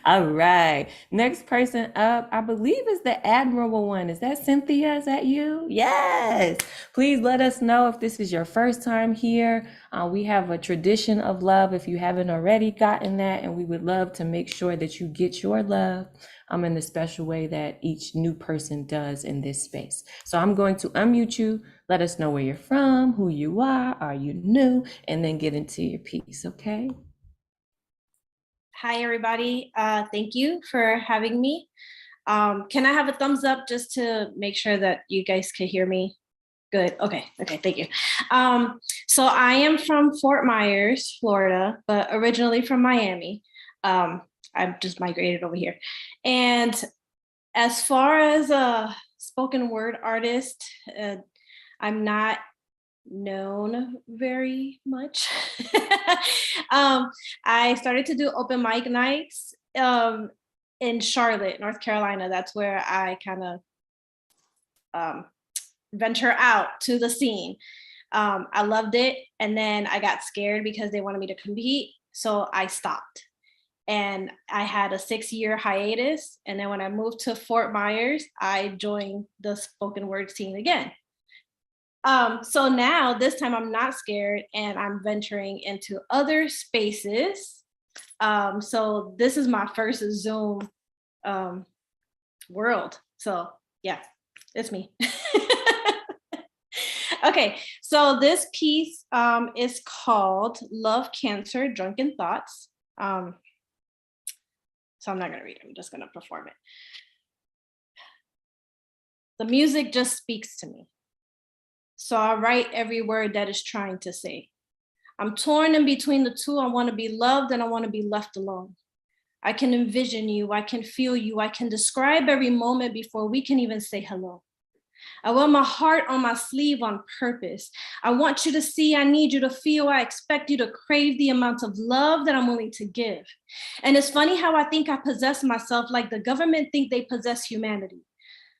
All right. Next person up, I believe is the admirable one. Is that Cynthia? Is that you? Yes. Please let us know if this is your first time here. We have a tradition of love if you haven't already gotten that, and we would love to make sure that you get your love in the special way that each new person does in this space. So I'm going to unmute you, let us know where you're from, who you are you new, and then get into your piece, okay? Hi, everybody. Thank you for having me. Can I have a thumbs up just to make sure that you guys can hear me? Good. Okay, thank you. So I am from Fort Myers, Florida, but originally from Miami. I've just migrated over here. And as far as a spoken word artist, I'm not known very much. I started to do open mic nights in Charlotte, North Carolina. That's where I kind of venture out to the scene. I loved it. And then I got scared because they wanted me to compete. So I stopped. And I had a 6-year hiatus. And then when I moved to Fort Myers, I joined the spoken word scene again. So now this time I'm not scared and I'm venturing into other spaces. So this is my first Zoom world. So yeah, it's me. Okay, so this piece is called Love, Cancer, Drunken Thoughts. So I'm not gonna read it, I'm just gonna perform it. The music just speaks to me. So I write every word that is trying to say. I'm torn in between the two. I wanna be loved and I wanna be left alone. I can envision you, I can feel you, I can describe every moment before we can even say hello. I wear my heart on my sleeve on purpose. I want you to see, I need you to feel, I expect you to crave the amount of love that I'm willing to give. And it's funny how I think I possess myself like the government think they possess humanity.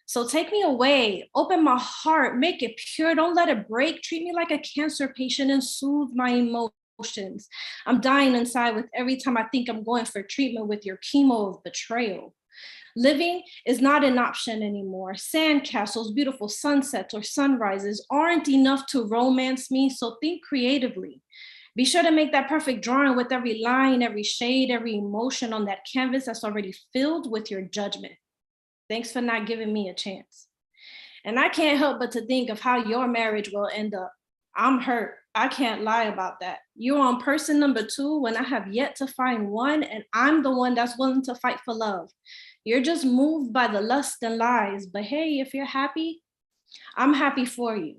So take me away, open my heart, make it pure, don't let it break, treat me like a cancer patient and soothe my emotions. I'm dying inside with every time I think I'm going for treatment with your chemo of betrayal. Living is not an option anymore. Sandcastles, beautiful sunsets or sunrises aren't enough to romance me, so think creatively. Be sure to make that perfect drawing with every line, every shade, every emotion on that canvas that's already filled with your judgment. Thanks for not giving me a chance. And I can't help but to think of how your marriage will end up. I'm hurt. I can't lie about that. You're on person number 2 when I have yet to find one, and I'm the one that's willing to fight for love. You're just moved by the lust and lies, but hey, if you're happy, I'm happy for you.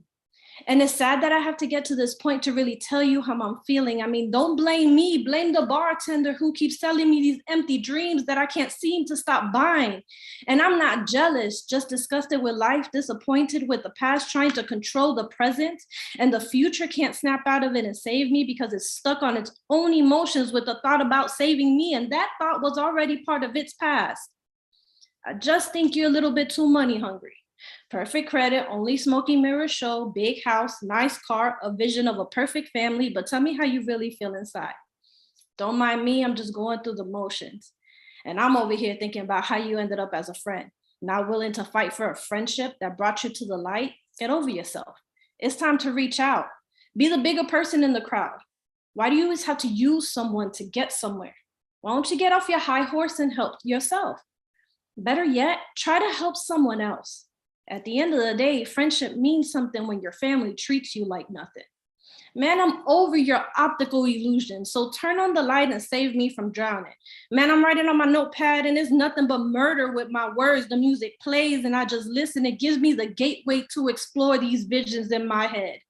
And it's sad that I have to get to this point to really tell you how I'm feeling. I mean, don't blame me, blame the bartender who keeps selling me these empty dreams that I can't seem to stop buying. And I'm not jealous, just disgusted with life, disappointed with the past, trying to control the present, and the future can't snap out of it and save me because it's stuck on its own emotions with the thought about saving me, and that thought was already part of its past. I just think you're a little bit too money hungry. Perfect credit, only smoking mirrors show, big house, nice car, a vision of a perfect family, but tell me how you really feel inside. Don't mind me, I'm just going through the motions. And I'm over here thinking about how you ended up as a friend, not willing to fight for a friendship that brought you to the light. Get over yourself. It's time to reach out. Be the bigger person in the crowd. Why do you always have to use someone to get somewhere? Why don't you get off your high horse and help yourself? Better yet, try to help someone else. At the end of the day, friendship means something when your family treats you like nothing. Man, I'm over your optical illusion. So turn on the light and save me from drowning. Man, I'm writing on my notepad and it's nothing but murder with my words. The music plays and I just listen. It gives me the gateway to explore these visions in my head.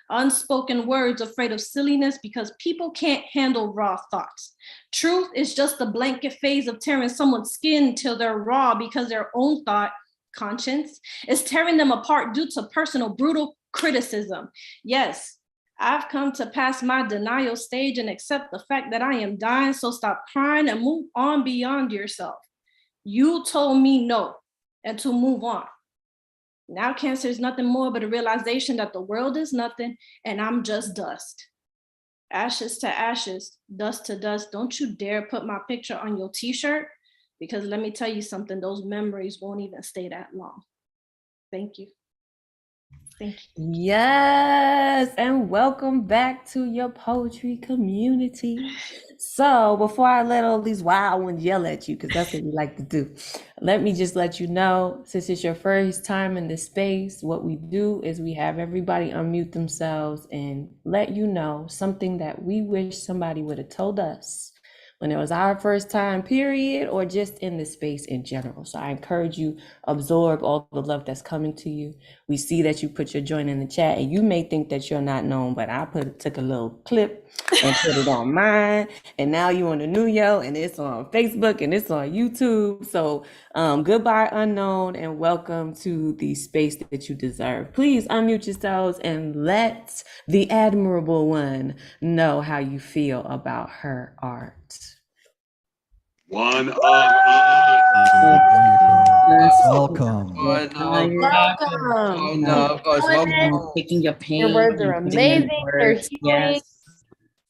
Unspoken words afraid of silliness because people can't handle raw thoughts. Truth is just the blanket phase of tearing someone's skin till they're raw because their own thought, conscience, is tearing them apart due to personal brutal criticism. Yes, I've come to pass my denial stage and accept the fact that I am dying, so stop crying and move on beyond yourself. You told me no and to move on. Now cancer is nothing more but a realization that the world is nothing and I'm just dust. Ashes to ashes, dust to dust. Don't you dare put my picture on your t-shirt because let me tell you something, those memories won't even stay that long. Thank you. Thank you. Yes, and welcome back to your poetry community. So before I let all these wild ones yell at you, because that's what we like to do, let me just let you know, since it's your first time in this space, what we do is we have everybody unmute themselves and let you know something that we wish somebody would have told us when it was our first time, period, or just in the space in general. So I encourage you, absorb all the love that's coming to you. We see that you put your joint in the chat, and you may think that you're not known, but I took a little clip and put it on mine, and now you on the new yo, and it's on Facebook, and it's on YouTube. So goodbye, unknown, and welcome to the space that you deserve. Please unmute yourselves and let the admirable one know how you feel about her art. One of Welcome. Taking your pain. Your words are and putting it in amazing. They're words. healing. Yes.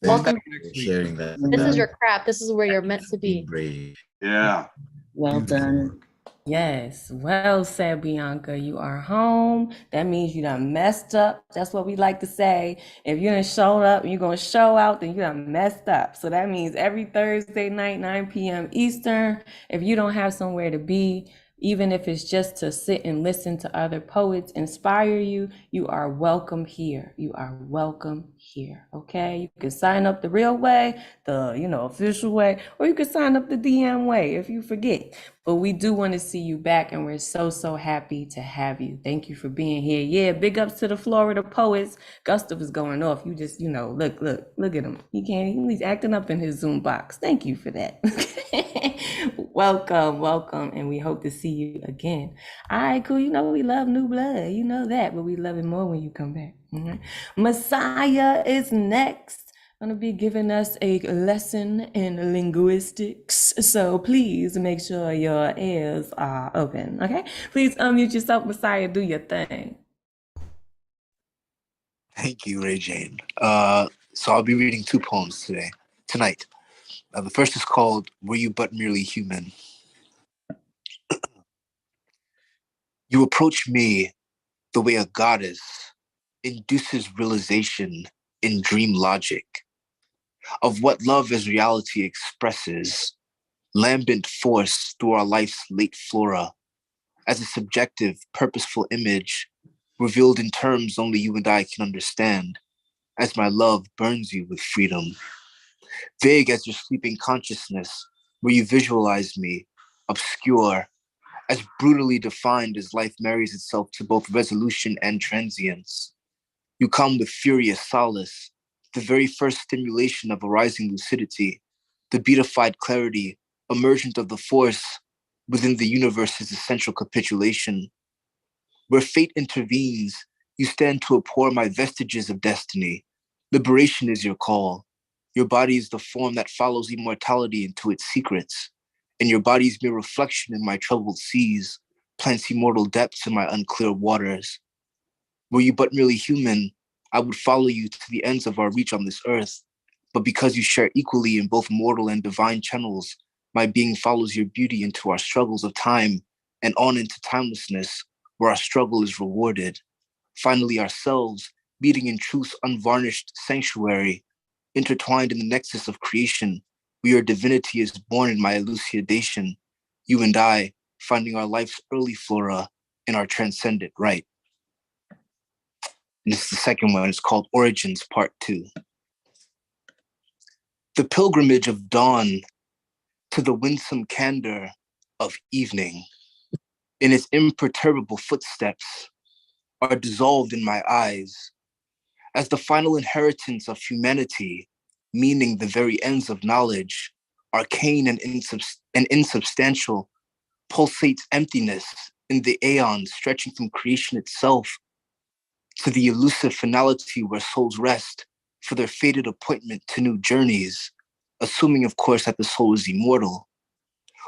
Welcome. Sharing that. This is your crap. This is where you're meant to Be be. brave. Yeah. Well done. Yes, well said, Bianca. You are home. That means you done messed up. That's what we like to say. If you done showed up and you're going to show out, then you done messed up. So that means every Thursday night, 9 p.m. Eastern, if you don't have somewhere to be, even if it's just to sit and listen to other poets inspire you, you are welcome here. You are welcome here, okay? You can sign up the real way, the official way, or you can sign up the DM way if you forget. But we do want to see you back, and we're so happy to have you. Thank you for being here. Yeah, big ups to the Florida poets. Gustav is going off. You just, look at him. He's acting up in his Zoom box. Thank you for that. Welcome, and we hope to see you again. All right, cool. We love new blood. You know that, but we love it more when you come back. Mm-hmm. Messiah is next. Going to be giving us a lesson in linguistics. So please make sure your ears are open, okay? Please unmute yourself, Messiah. Do your thing. Thank you, Ray Jane. So I'll be reading two poems tonight. The first is called Were You But Merely Human? You approach me the way a goddess induces realization in dream logic of what love as reality expresses, lambent force through our life's late flora, as a subjective, purposeful image revealed in terms only you and I can understand, as my love burns you with freedom. Vague as your sleeping consciousness, where you visualize me, obscure, as brutally defined as life marries itself to both resolution and transience. You come with furious solace, the very first stimulation of arising lucidity, the beatified clarity, emergent of the force within the universe's essential capitulation. Where fate intervenes, you stand to abhor my vestiges of destiny. Liberation is your call. Your body is the form that follows immortality into its secrets, and your body's mere reflection in my troubled seas plants immortal depths in my unclear waters. Were you but merely human, I would follow you to the ends of our reach on this earth. But because you share equally in both mortal and divine channels, my being follows your beauty into our struggles of time and on into timelessness, where our struggle is rewarded. Finally, ourselves, meeting in truth's unvarnished sanctuary, intertwined in the nexus of creation, where your divinity is born in my elucidation, you and I, finding our life's early flora in our transcendent right. And this is the second one. It's called Origins Part 2. The pilgrimage of dawn to the winsome candor of evening, in its imperturbable footsteps, are dissolved in my eyes as the final inheritance of humanity, meaning the very ends of knowledge, arcane and insubstantial, pulsates emptiness in the aeons stretching from creation itself to the elusive finality where souls rest for their fated appointment to new journeys, assuming, of course, that the soul is immortal.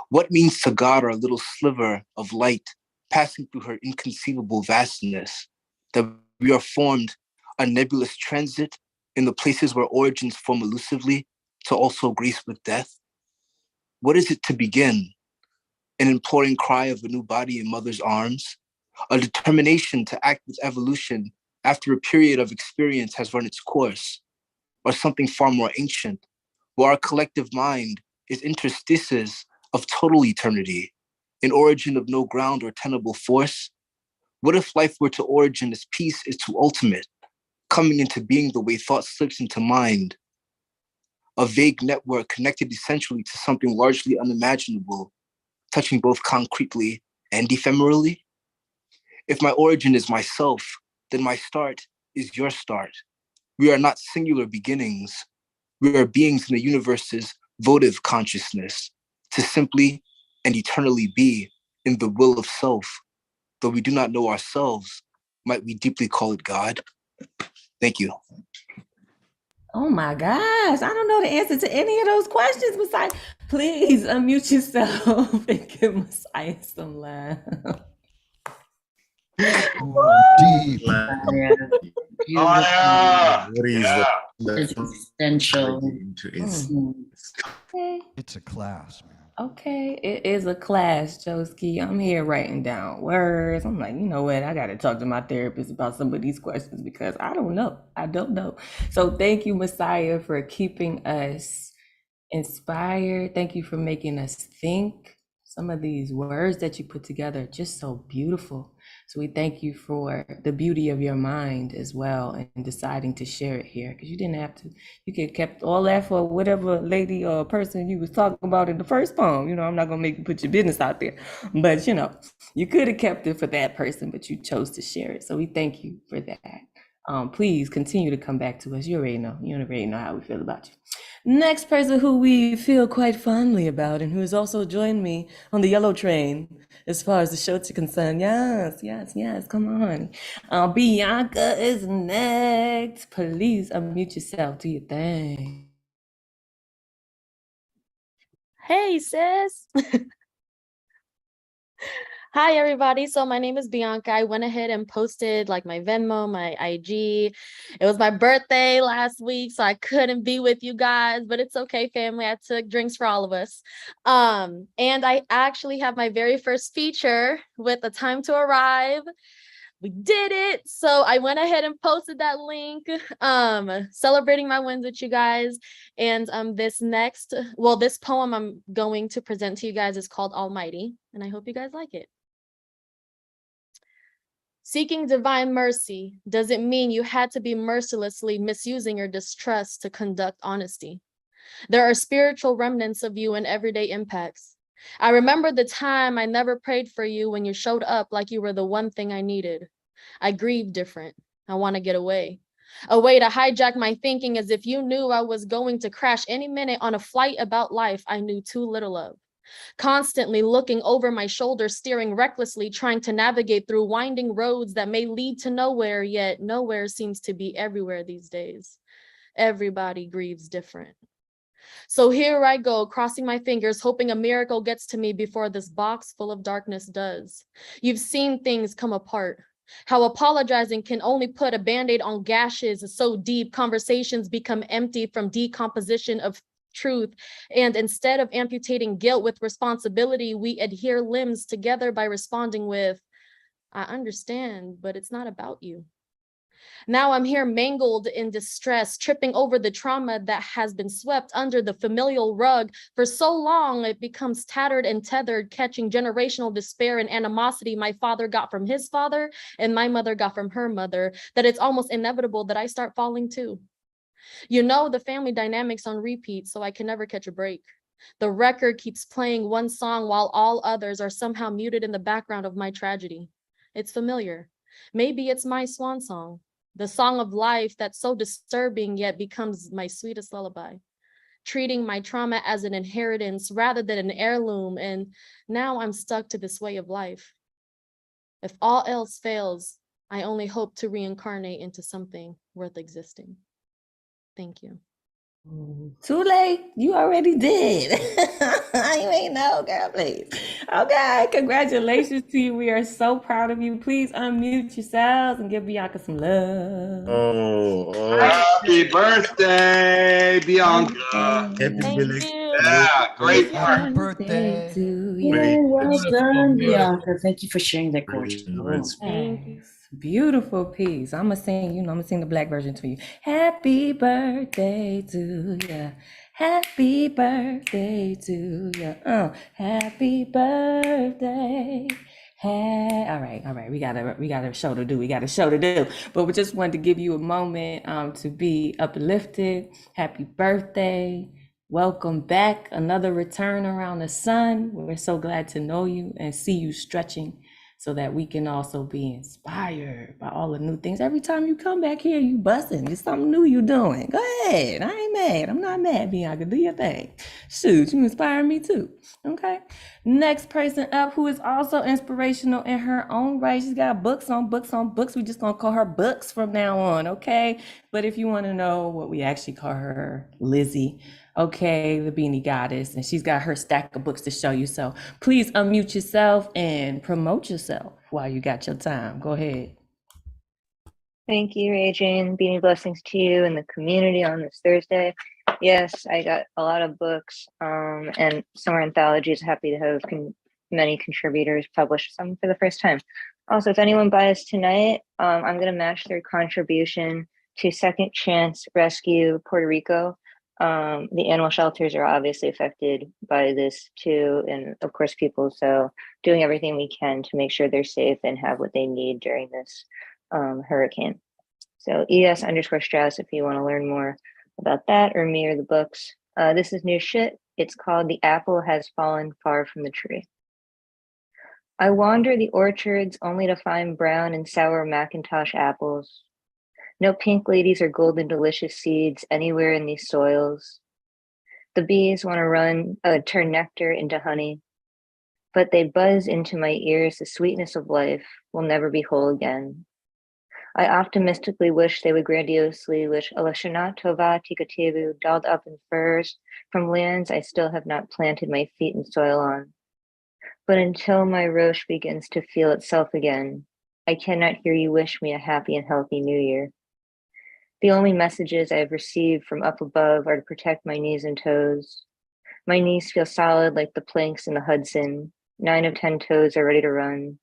What means to God our little sliver of light passing through her inconceivable vastness, that we are formed a nebulous transit in the places where origins form elusively to also grace with death? What is it to begin? An imploring cry of a new body in mother's arms? A determination to act with evolution after a period of experience has run its course? Or something far more ancient, where our collective mind is interstices of total eternity, an origin of no ground or tenable force? What if life were to origin as peace is to ultimate, coming into being the way thought slips into mind? A vague network connected essentially to something largely unimaginable, touching both concretely and ephemerally? If my origin is myself, then my start is your start. We are not singular beginnings. We are beings in the universe's votive consciousness, to simply and eternally be in the will of self. Though we do not know ourselves, might we deeply call it God? Thank you. Oh my gosh, I don't know the answer to any of those questions. Messiah, please unmute yourself and give Messiah some love. Deep. What is It's the essential. into its Okay. It's a class, man. Okay, it is a class, Joski. I'm here writing down words. I'm like, you know what? I got to talk to my therapist about some of these questions because I don't know. I don't know. So thank you, Messiah, for keeping us inspired. Thank you for making us think. Some of these words that you put together are just so beautiful. So we thank you for the beauty of your mind as well and deciding to share it here, because you didn't have to. You could have kept all that for whatever lady or person you was talking about in the first poem. You know, I'm not gonna make you put your business out there, but you know, you could have kept it for that person, but you chose to share it. So we thank you for that. Please continue to come back to us. You already know. You already know how we feel about you. Next person who we feel quite fondly about and who has also joined me on the yellow train as far as the show is concerned. Yes, yes, yes. Come on. Bianca is next. Please unmute yourself. Do your thing. Hey, sis. Hi, everybody. So my name is Bianca. I went ahead and posted like my Venmo, my IG. It was my birthday last week, so I couldn't be with you guys, but it's okay, family. I took drinks for all of us. And I actually have my very first feature with A Time to Arrive. We did it. So I went ahead and posted that link, celebrating my wins with you guys. And this poem I'm going to present to you guys is called Almighty, and I hope you guys like it. Seeking divine mercy doesn't mean you had to be mercilessly misusing your distrust to conduct honesty. There are spiritual remnants of you in everyday impacts. I remember the time I never prayed for you when you showed up like you were the one thing I needed. I grieve different. I want to get away. A way to hijack my thinking as if you knew I was going to crash any minute on a flight about life I knew too little of. Constantly looking over my shoulder, steering recklessly, trying to navigate through winding roads that may lead to nowhere, yet nowhere seems to be everywhere these days. Everybody grieves different. So here I go, crossing my fingers, hoping a miracle gets to me before this box full of darkness does. You've seen things come apart. How apologizing can only put a band-aid on gashes so deep, conversations become empty from decomposition of truth. And instead of amputating guilt with responsibility, we adhere limbs together by responding with, I understand, but it's not about you. Now I'm here mangled in distress, tripping over the trauma that has been swept under the familial rug for so long it becomes tattered and tethered, catching generational despair and animosity my father got from his father and my mother got from her mother, that it's almost inevitable that I start falling too. You know, the family dynamics on repeat, so I can never catch a break. The record keeps playing one song while all others are somehow muted in the background of my tragedy. It's familiar. Maybe it's my swan song, the song of life that's so disturbing yet becomes my sweetest lullaby, treating my trauma as an inheritance rather than an heirloom. And now I'm stuck to this way of life. If all else fails, I only hope to reincarnate into something worth existing. Thank you. Too late. You already did. You ain't know, girl, please. Okay, congratulations to you. We are so proud of you. Please unmute yourselves and give Bianca some love. Oh, Happy birthday, Bianca. happy Thank belated you. Yeah, great Happy part. birthday. To Yeah, you. well done, Bianca. Thank you for sharing that gorgeous poem. Thank you. Yes, beautiful piece. I'm gonna sing, I'm gonna sing the black version to you. Happy birthday to ya. Happy birthday to ya. Happy birthday. All right. We got a show to do. We got a show to do. But we just wanted to give you a moment to be uplifted. Happy birthday. Welcome back. Another return around the sun. We're so glad to know you and see you stretching so that we can also be inspired by all the new things. Every time you come back here, you busting. It's something new you doing. Go ahead. I ain't mad. I'm not mad, Bianca. Do your thing. Shoot, you inspire me too. Okay. Next person up who is also inspirational in her own right. She's got books on books on books. We just gonna call her Books from now on, okay? But if you want to know what we actually call her, Lizzie. Okay, the Beanie Goddess, and she's got her stack of books to show you. So please unmute yourself and promote yourself while you got your time. Go ahead. Thank you, Adrian. Beanie blessings to you and the community on this Thursday. Yes, I got a lot of books and summer anthologies. Happy to have many contributors publish some for the first time. Also, if anyone buys tonight, I'm going to match their contribution to Second Chance Rescue Puerto Rico. The animal shelters are obviously affected by this too, and of course people, so doing everything we can to make sure they're safe and have what they need during this hurricane. So ES_Strauss if you want to learn more about that or me or the books. This is new shit. It's called The Apple Has Fallen Far from the Tree. I wander the orchards only to find brown and sour Macintosh apples. No pink ladies or golden delicious seeds anywhere in these soils. The bees want to turn nectar into honey, but they buzz into my ears the sweetness of life will never be whole again. I optimistically wish they would grandiosely wish a Lashana Tova Tikatevu dolled up in furs from lands I still have not planted my feet in soil on. But until my Roche begins to feel itself again, I cannot hear you wish me a happy and healthy new year. The only messages I have received from up above are to protect my knees and toes. My knees feel solid like the planks in the Hudson. 9 of 10 toes are ready to run.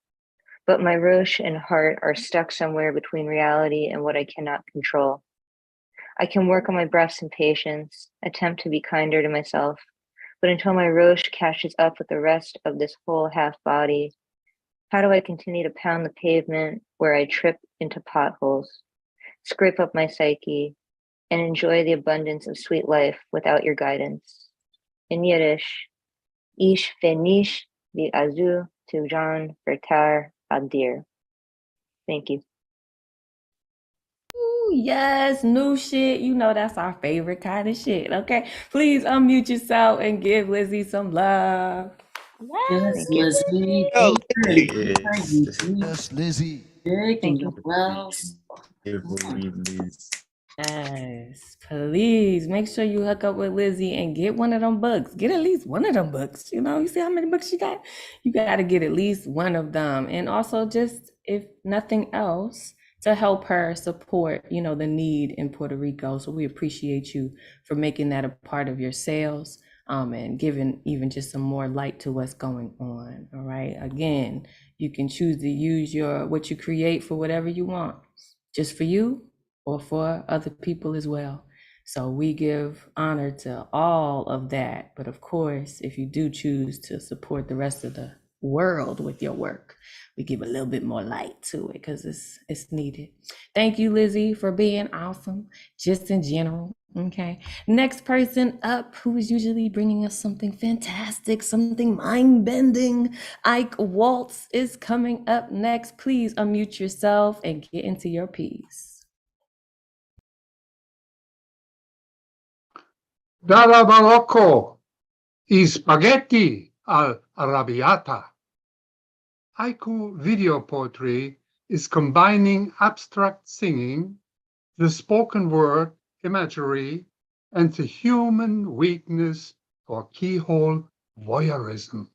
But my Roche and heart are stuck somewhere between reality and what I cannot control. I can work on my breaths and patience, attempt to be kinder to myself, but until my Roche catches up with the rest of this whole half body, how do I continue to pound the pavement where I trip into potholes? Scrape up my psyche, and enjoy the abundance of sweet life without your guidance. In Yiddish, Ish fenish vi azu tujan vertar adir. Thank you. Ooh, yes, new shit. You know that's our favorite kind of shit. Okay, please unmute yourself and give Lizzie some love. Yes, Thank you. Lizzie. Yes. Yes, Lizzie. Big Thank and you. get well. Yes, please make sure you hook up with Lizzie and get one of them books. Get at least one of them books. You see how many books you got? You got to get at least one of them. And also just, if nothing else, to help her support, the need in Puerto Rico. So we appreciate you for making that a part of your sales and giving even just some more light to what's going on. All right. Again, you can choose to use what you create for whatever you want. just for you or for other people as well. So we give honor to all of that. But of course, if you do choose to support the rest of the world with your work, we give a little bit more light to it because it's needed. Thank you, Lizzie, for being awesome, just in general. Okay. Next person up, who is usually bringing us something fantastic, something mind-bending. Ike Waltz is coming up next. Please unmute yourself and get into your piece. Dalla Barocco, I spaghetti all'arrabbiata. Haiku video poetry is combining abstract singing, the spoken word, imagery, and the human weakness for keyhole voyeurism.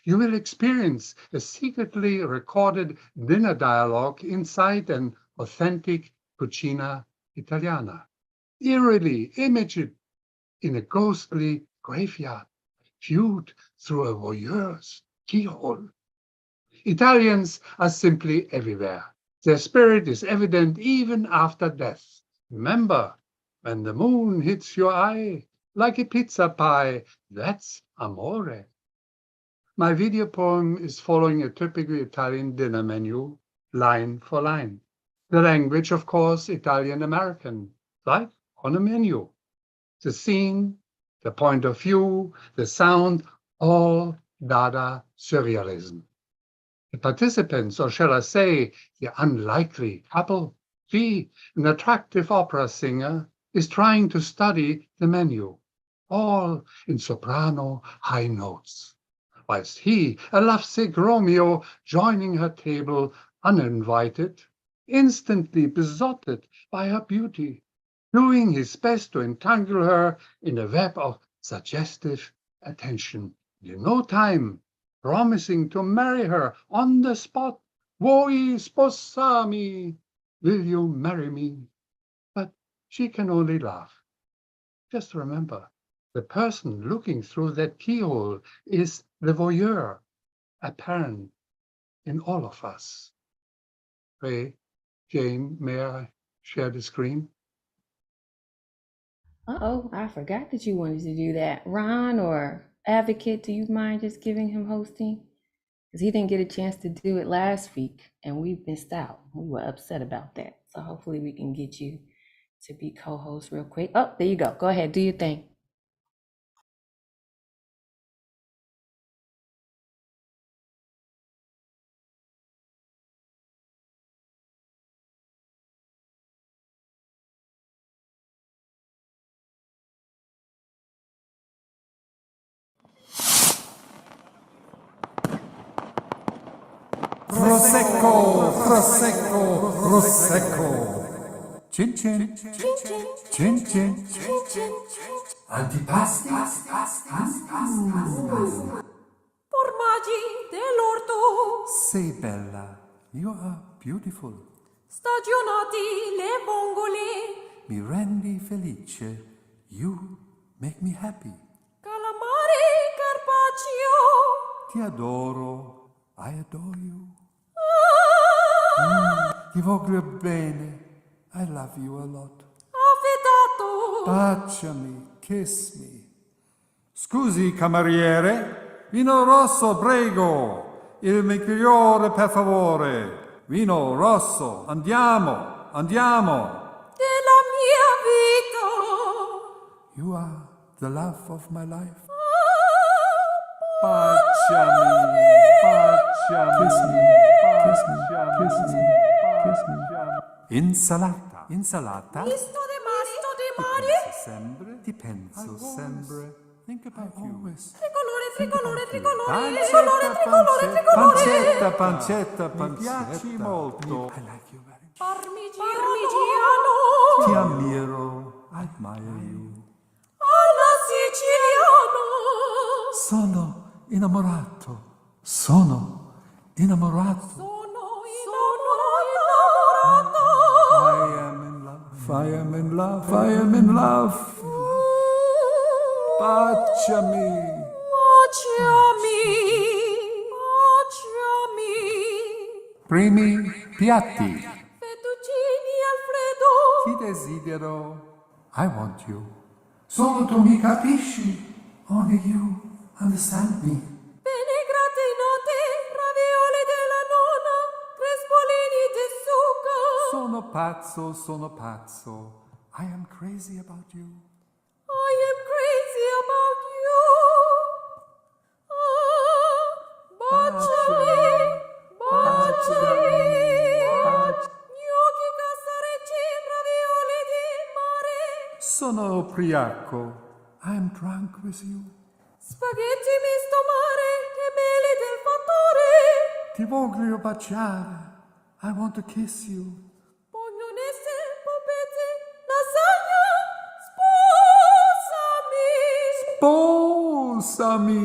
You will experience a secretly recorded dinner dialogue inside an authentic cucina italiana, eerily imaged in a ghostly graveyard, viewed through a voyeur's keyhole. Italians are simply everywhere. Their spirit is evident even after death. Remember, when the moon hits your eye like a pizza pie, that's amore. My video poem is following a typical Italian dinner menu, line for line. The language, of course, Italian-American, like on a menu. The scene, the point of view, the sound, all Dada surrealism. The participants, or shall I say, the unlikely couple, she, an attractive opera singer, is trying to study the menu, all in soprano high notes, whilst he, a lovesick Romeo, joining her table uninvited, instantly besotted by her beauty, doing his best to entangle her in a web of suggestive attention. In no time, promising to marry her on the spot. Vuoi sposarmi? Will you marry me? But she can only laugh. Just remember, the person looking through that keyhole is the voyeur, apparent in all of us. Ray, Jane, may I share the screen? Uh-oh, I forgot that you wanted to do that. Ron or Advocate, do you mind just giving him hosting? Because he didn't get a chance to do it last week and we missed out. We were upset about that. So hopefully we can get you to be co-host real quick. Oh, there you go. Go ahead, do your thing. Prosecco, prosecco, prosecco. Cin cin, cin cin, antipasti. Formaggi dell'orto, Sei bella, you are beautiful. stagionati le vongole, Mi rendi felice, you make me happy. calamari carpaccio, Ti adoro, I adore you. ah, Ti voglio bene, I love you a lot. affettato, Baciami, kiss me. Scusi, cameriere, vino rosso, prego. Il migliore, per favore. Vino rosso, andiamo, andiamo. della mia vita, You are the love of my life. ah, Baciami, baciami. Kiss me, kiss me, kiss me, kiss me. Insalata, insalata. misto de mare, Ti penso sempre. Think about you. tricolore, tricolore, tricolore, Pancetta, tricolore, tricolore, pancetta, pancetta, pancetta. Mi piaci molto. I like you very much. parmigiano, Ti ammiro. I admire you. alla siciliano, Sono innamorato. Sono innamorato. sono innamorata, I am in love. I am in love. Baciami. baciami, baciami, Primi piatti. fettuccine Chi desidero. I want you. Solo tu mi capisci. Only you understand me. Bene gratinate, ravioli della nonna, crespolini di zucca. Sono pazzo. I am crazy about you. I am crazy about you. Baciami, baciami. Gnocchi, cassarecci, ravioli di mare. Sono ubriaco. I am drunk with you. Spaghetti misto mare e meli del fattore. Ti voglio baciare. I want to kiss you. Pognonesse, popete, lasagna. Sposami. Sposami.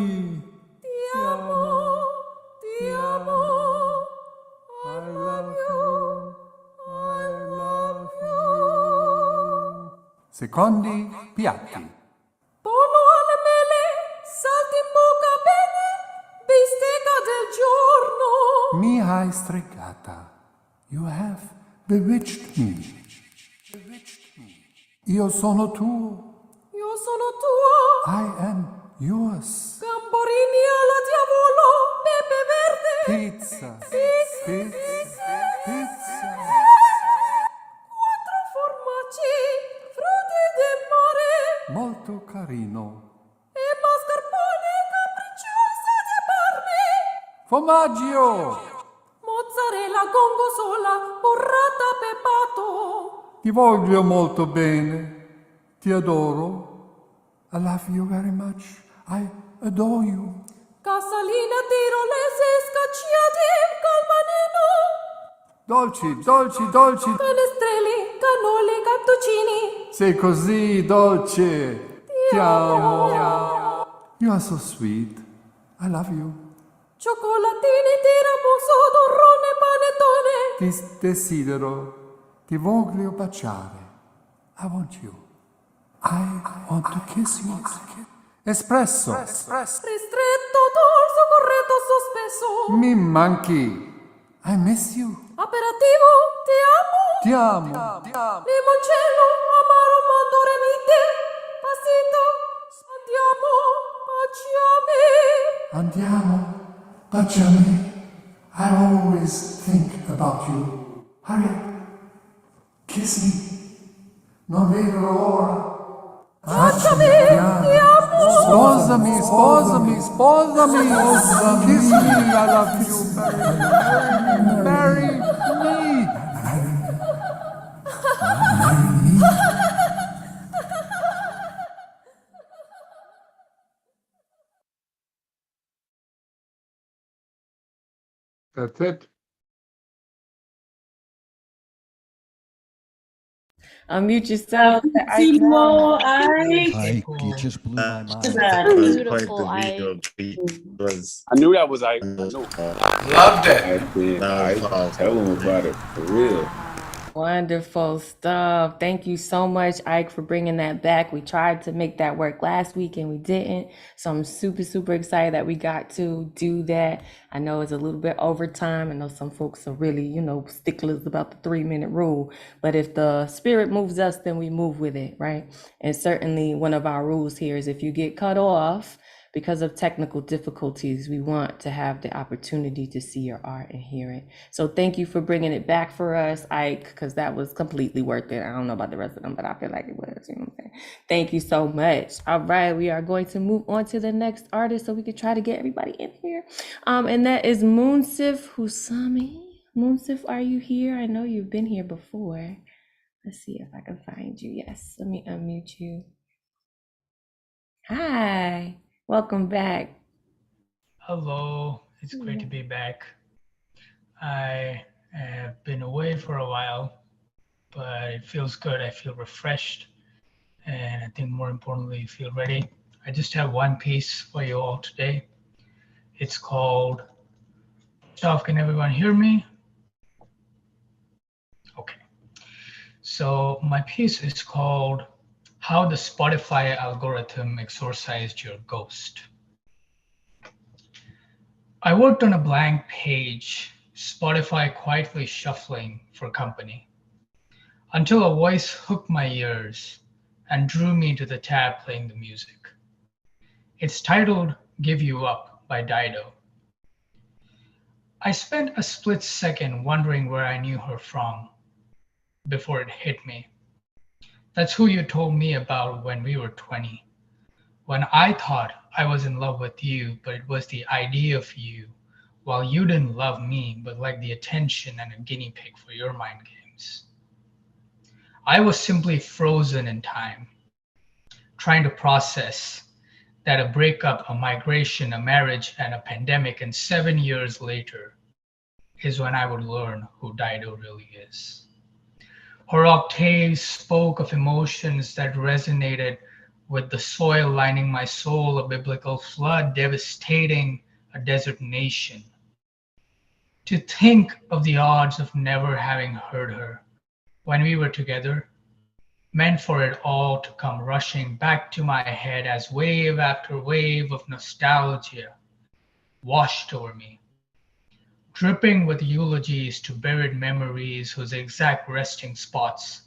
Ti amo, ti amo. I love you. I love you. Secondi piatti. Pollo alle mele, salti in bocca bene, bistecca del giorno. Mi hai stregata. You have bewitched me. Io sono tuo. Io sono tua. I am yours. Gamborini alla diavolo, pepe verde. Pizza. Pizza. Pizza. Quattro formaggi, frutti del mare. Molto carino. E mascarpone capricciosa di Parme. Formaggio. Mozzarella gongosola, burrata pepato. Ti voglio molto bene. Ti adoro. I love you very much. I adore you. Casalina tirolese, scacciati, calmanino. Dolci, dolci, dolci. Canestrelli, cannoli, cantuccini. Sei così dolce. Ti amo. You are so sweet. I love you. Cioccolatini, tiramisù, torrone, panettone. Ti desidero. Ti voglio baciare. I want you. I want to kiss you. Espresso. Ristretto, dorso, corretto, sospeso. Mi manchi. I miss you. Aperitivo, ti amo. Ti amo. Limoncello, amaro, mandore, mite. Passito, andiamo, baciami. Andiamo. Baciami. I always think about you. Hurry up. Kiss me. Non vedo l'ora. Baciami, ti amo. Sposami, sposami, sposami. Kiss me, I love you. Marry me. That's it. Unmute yourself. Ike, you just blew my mind. Beautiful, I was. I knew that was Ike. Loved it. Tell him about it for real. Wonderful stuff. Thank you so much, Ike, for bringing that back. We tried to make that work last week and we didn't. So I'm super, super excited that we got to do that. I know it's a little bit over time. I know some folks are really, sticklers about the 3-minute rule. But if the spirit moves us, then we move with it, right? And certainly one of our rules here is if you get cut off because of technical difficulties, we want to have the opportunity to see your art and hear it. So thank you for bringing it back for us, Ike, because that was completely worth it. I don't know about the rest of them, but I feel like it was, you know what I'm saying? Thank you so much. All right, we are going to move on to the next artist so we can try to get everybody in here. And that is Moonsif Husami. Moonsif, are you here? I know you've been here before. Let's see if I can find you. Yes, let me unmute you. Hi. Welcome back. Hello, it's great to be back. I have been away for a while, but it feels good. I feel refreshed, and I think more importantly, feel ready. I just have one piece for you all today. It's called, can everyone hear me? Okay. So my piece is called How the Spotify Algorithm Exorcised Your Ghost. I worked on a blank page, Spotify quietly shuffling for company. until a voice hooked my ears and drew me to the tab playing the music. It's titled Give You Up by Dido. I spent a split second wondering where I knew her from before it hit me. That's who you told me about when we were 20. When I thought I was in love with you, but it was the idea of you, while you didn't love me, but liked the attention and a guinea pig for your mind games. I was simply frozen in time, trying to process that a breakup, a migration, a marriage, and a pandemic, and 7 years later is when I would learn who Dido really is. Her octaves spoke of emotions that resonated with the soil lining my soul, a biblical flood devastating a desert nation. To think of the odds of never having heard her when we were together meant for it all to come rushing back to my head as wave after wave of nostalgia washed over me, dripping with eulogies to buried memories whose exact resting spots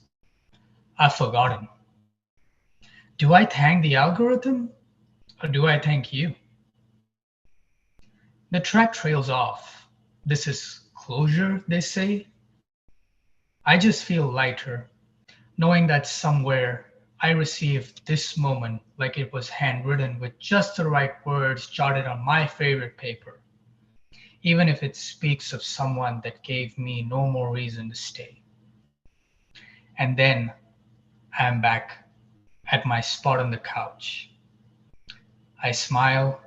I've forgotten. Do I thank the algorithm, or do I thank you? The track trails off. This is closure, they say. I just feel lighter, knowing that somewhere I received this moment like it was handwritten with just the right words jotted on my favorite paper, even if it speaks of someone that gave me no more reason to stay. And then I'm back at my spot on the couch. I smile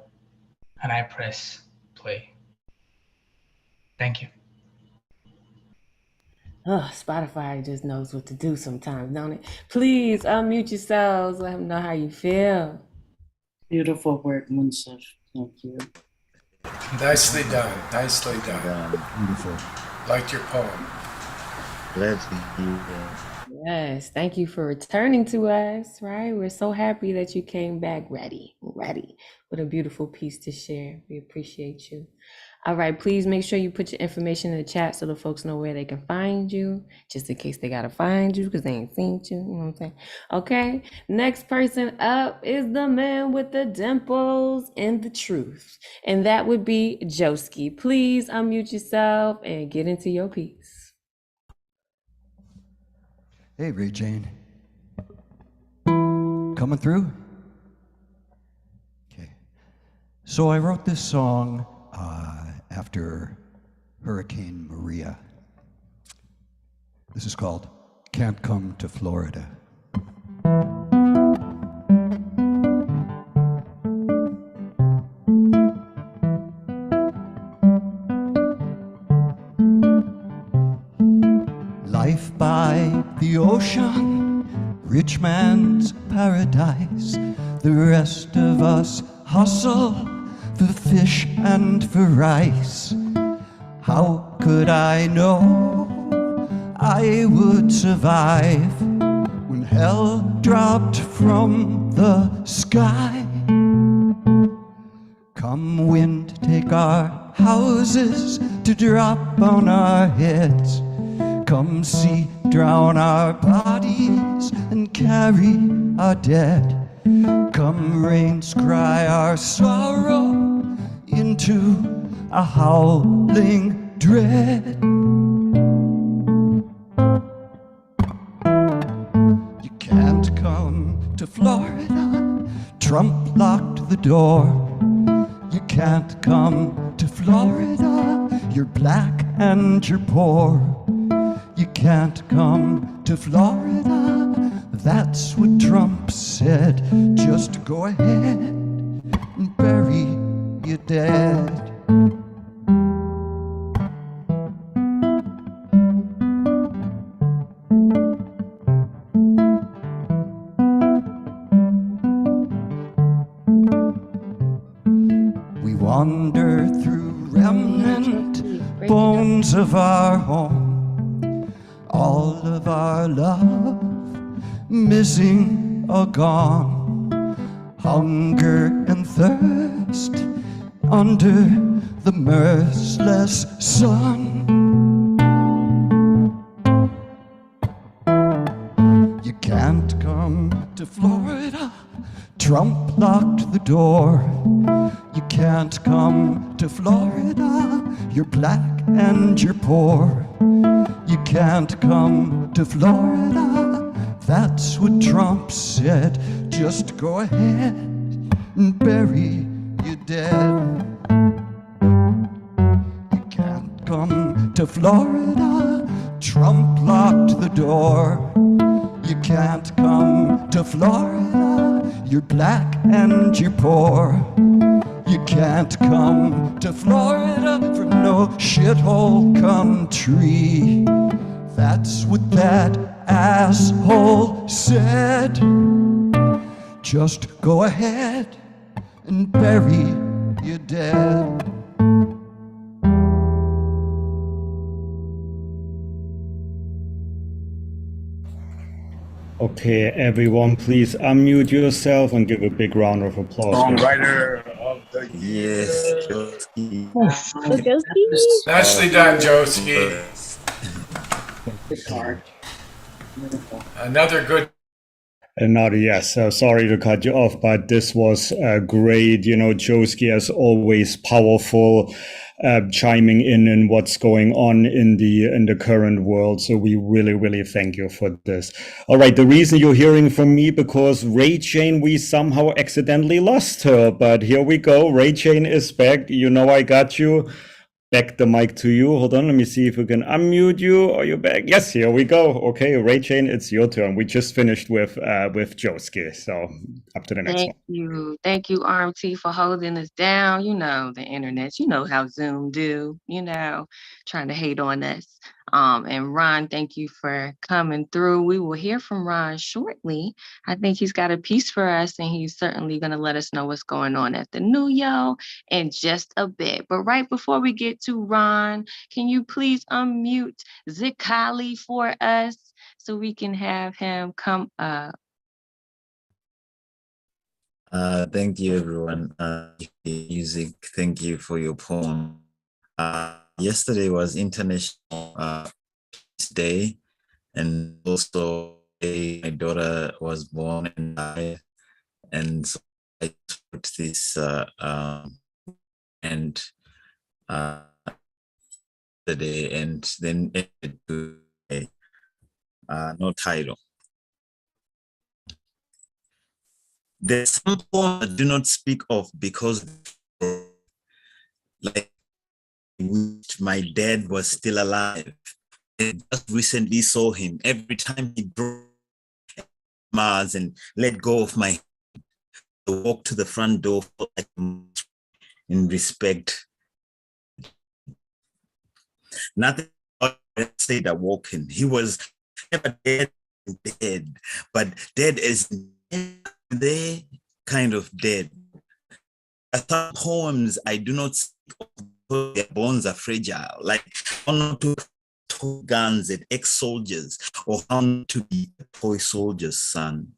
and I press play. Thank you. Oh, Spotify just knows what to do sometimes, don't it? Please unmute yourselves. Let them know how you feel. Beautiful work, Munsif. Thank you. Nicely done. Nicely done. Beautiful. Liked your poem. Glad to hear. Yes, thank you for returning to us, right? We're so happy that you came back ready with a beautiful piece to share. We appreciate you. All right, please make sure you put your information in the chat so the folks know where they can find you, just in case they gotta find you because they ain't seen you, you know what I'm saying? Okay, next person up is the man with the dimples and the truth, and that would be Joski. Please unmute yourself and get into your piece. Hey, Ray Jane. Coming through? Okay. So I wrote this song after Hurricane Maria. This is called Can't Come to Florida. Life by the ocean, rich man's paradise. The rest of us hustle for fish and for rice. How could I know I would survive when hell dropped from the sky? Come wind, take our houses to drop on our heads. Come sea, drown our bodies and carry our dead. Come rains, cry our sorrow into a howling dread. You can't come to Florida, Trump locked the door. You can't come to Florida, you're black and you're poor. You can't come to Florida, that's what Trump said. Just go ahead and bury your dead. We wander through remnant bones of our home. All of our love missing or gone. Hunger and thirst under the merciless sun. Florida. Trump locked the door. You can't come to Florida. You're black and you're poor. You can't come to Florida. That's what Trump said. Just go ahead and bury your dead. You can't come to Florida. Trump locked the door. You can't come to Florida. You're black and you're poor. You can't come to Florida from no shithole country. That's what that asshole said. Just go ahead and bury your dead. Okay, everyone, please unmute yourself and give a big round of applause. Songwriter of the year. Yes, Nicely done, Josie. Another good. Another, yes. Sorry to cut you off, but this was great. You know, Joski, as always, powerful, chiming in what's going on in the current world. So we really, really thank you for this. All right, the reason you're hearing from me, because Ray Jane, we somehow accidentally lost her, but here we go. Ray Jane is back. You know I got you. Back the mic to you. Hold on, let me see if we can unmute you. Are you back? Yes, here we go. Okay, Ray Jane, it's your turn. We just finished with Joski, so up to the next one. Thank you, RMT, for holding us down. You know the internet. You know how Zoom do. You know, trying to hate on us. And Ron, thank you for coming through. We will hear from Ron shortly. I think he's got a piece for us, and he's certainly going to let us know what's going on at the New Yo in just a bit. But right before we get to Ron, can you please unmute Zikali for us so we can have him come up? Thank you, everyone. Music, thank you for your poem. Yesterday was International Peace Day, and also my daughter was born and died, and so I put this and the day, and then no title. There's some poems I do not speak of because, like, my dad was still alive. I just recently saw him. Every time he drove Mars and let go of my hand, I walk to the front door in respect. Nothing said that walking. He was never dead, but dead as they kind of dead. Some poems I do not speak of because their bones are fragile, like one or two guns at ex-soldiers, or how to be a toy soldier's son.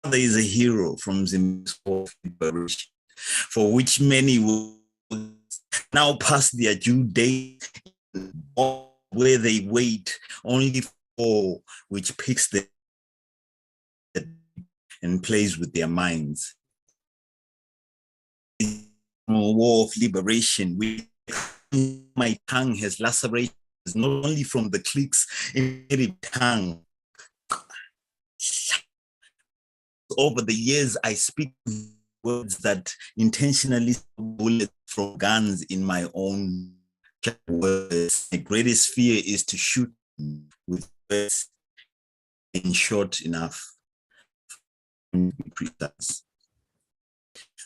There is a hero from Zimbabwe, for which many will now pass their due date, where they wait only for which picks them and plays with their minds. War of liberation, my tongue has lacerations, not only from the clicks in my tongue. Over the years, I speak words that intentionally bullet from guns in my own words. My greatest fear is to shoot with words and short enough.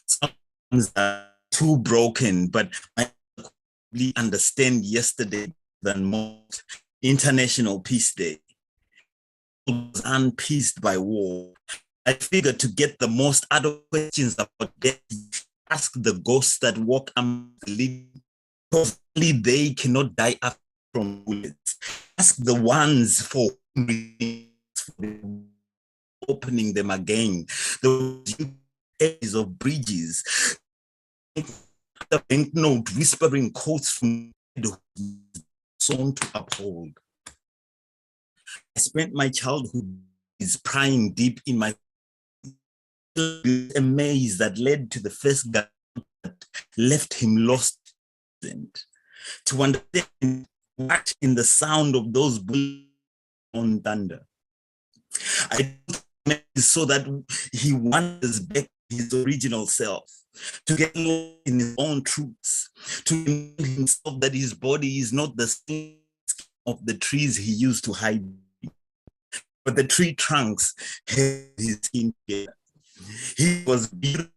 Sometimes are too broken, but I really understand yesterday than most. International Peace Day. I was unpeaced by war. I figured to get the most out of questions about death, ask the ghosts that walk among the living, because only they cannot die from bullets. Ask the ones for opening them again. Those edges of bridges, the banknote whispering quotes from the song to uphold. I spent my childhood is prying deep in my maze that led to the first gun that left him lost. To understand what in the sound of those bullets on thunder. I so that he wanders back his original self, to get lost in his own truths, to remind himself that his body is not the same of the trees he used to hide, but the tree trunks held his skin together. He was beautiful,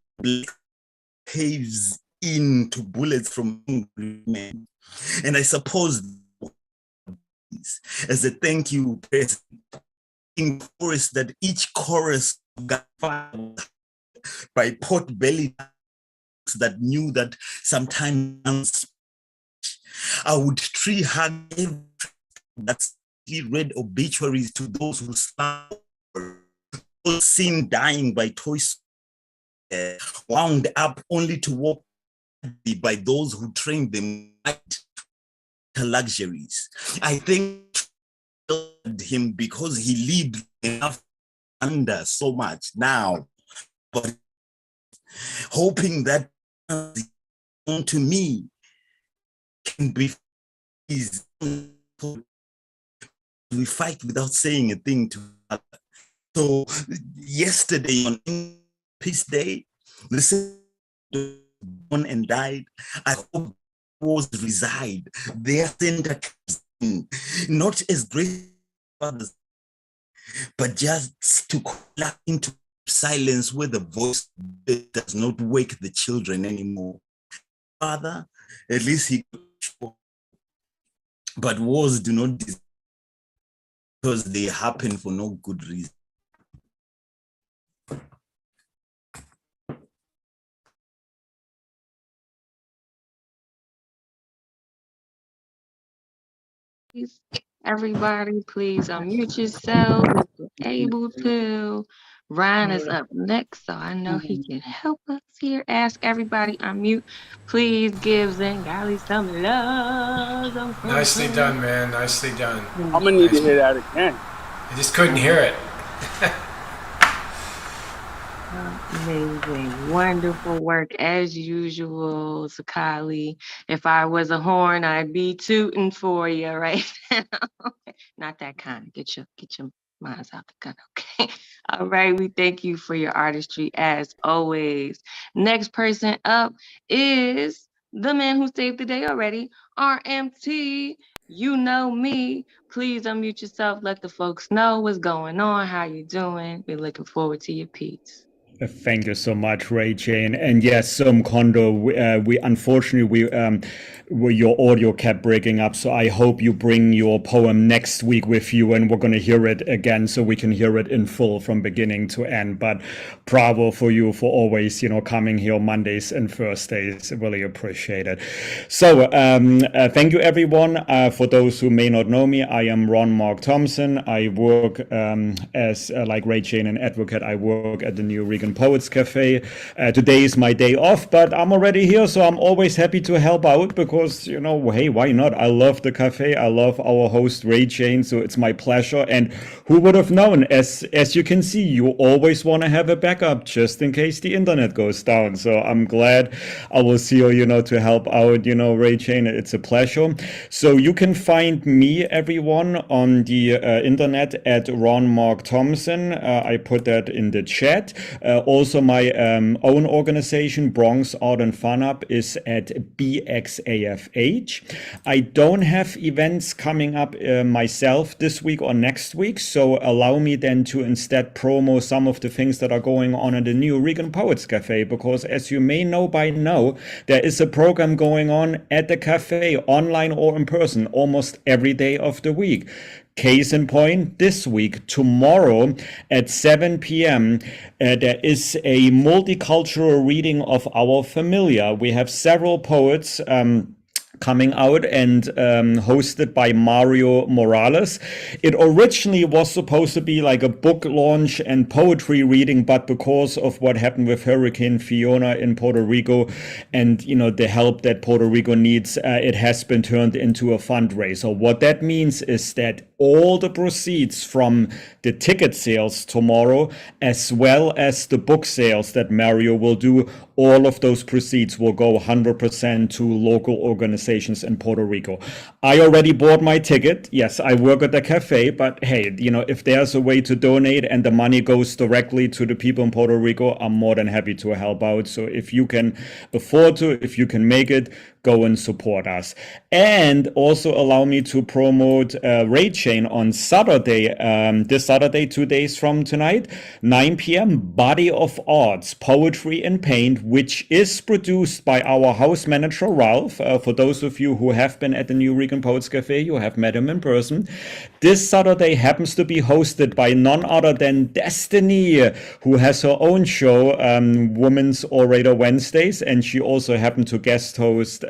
caves into bullets from men. And I suppose as a thank you, in chorus, that each chorus got found by pot-bellied that knew that sometimes I would tree hug that read obituaries to those who slept, those seen dying by toys, wound up only to walk by those who trained them to luxuries. I think him because he lived enough under so much now, but hoping that to me can be easy. We fight without saying a thing to other. So yesterday on Peace Day, listen, born and died. I hope wars reside. Their center, not as great fathers, but just to collapse into silence where the voice does not wake the children anymore. Father, at least he, but wars do not deserve because they happen for no good reason. Everybody, please unmute yourself if you're able to. Ryan is up next, so I know he can help us here. Ask everybody unmute. Please give Zengali some love. Nicely done, man. Nicely done. I'm gonna need to hear that again. I just couldn't hear it. Amazing. Wonderful work as usual, Sakali. If I was a horn, I'd be tooting for you right now. Not that kind. Get your minds out the gun, okay? All right, we thank you for your artistry as always. Next person up is the man who saved the day already, RMT. You know me. Please unmute yourself. Let the folks know what's going on, how you doing. We're looking forward to your piece. Thank you so much, Ray Jane. And yes, Kondo, we unfortunately your audio kept breaking up. So I hope you bring your poem next week with you, and we're going to hear it again so we can hear it in full from beginning to end. But bravo for you for always, coming here on Mondays and Thursdays. Really appreciate it. So thank you, everyone. For those who may not know me, I am Ron Mark Thompson. I work as like Ray Jane, an advocate. I work at the New Regan Poets Cafe. Today is my day off, but I'm already here, so I'm always happy to help out because, hey, why not? I love the cafe. I love our host, Ray Jane, so it's my pleasure. And who would have known? As you can see, you always want to have a backup just in case the internet goes down. So I'm glad I was here, to help out, Ray Jane. It's a pleasure. So you can find me, everyone, on the internet at Ron Mark Thompson. I put that in the chat. Also, my own organization, Bronx Art and Fun Up, is at BXAFH. I don't have events coming up myself this week or next week, so allow me then to instead promo some of the things that are going on at the New Regan Poets Cafe, because as you may know by now, there is a program going on at the cafe, online or in person, almost every day of the week. Case in point, this week, tomorrow at 7 p.m., there is a multicultural reading of our familiar. We have several poets coming out and hosted by Mario Morales. It originally was supposed to be like a book launch and poetry reading, but because of what happened with Hurricane Fiona in Puerto Rico and, you know, the help that Puerto Rico needs, it has been turned into a fundraiser. What that means is that all the proceeds from the ticket sales tomorrow, as well as the book sales that Mario will do, all of those proceeds will go 100% to local organizations in Puerto Rico. I already bought my ticket. Yes, I work at the cafe, but hey, you know, if there's a way to donate and the money goes directly to the people in Puerto Rico, I'm more than happy to help out. So if you can afford to, if you can make it, go and support us. And also allow me to promote Ray Chain on Saturday, this Saturday, 2 days from tonight, 9 p.m., Body of Arts, Poetry and Paint, which is produced by our house manager, Ralph. For those of you who have been at the New Rican Poets Cafe, you have met him in person. This Saturday happens to be hosted by none other than Destiny, who has her own show, Women's Orator Wednesdays, and she also happened to guest host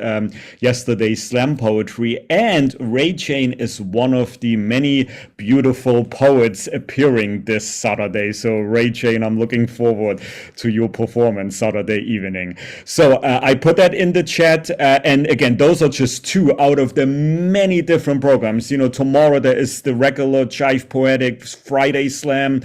yesterday's slam poetry. And Ray Chain is one of the many beautiful poets appearing this Saturday. So Ray Chain, I'm looking forward to your performance Saturday evening. So I put that in the chat. And again, those are just two out of the many different programs. You know, tomorrow there is the regular Jive Poetic Friday Slam.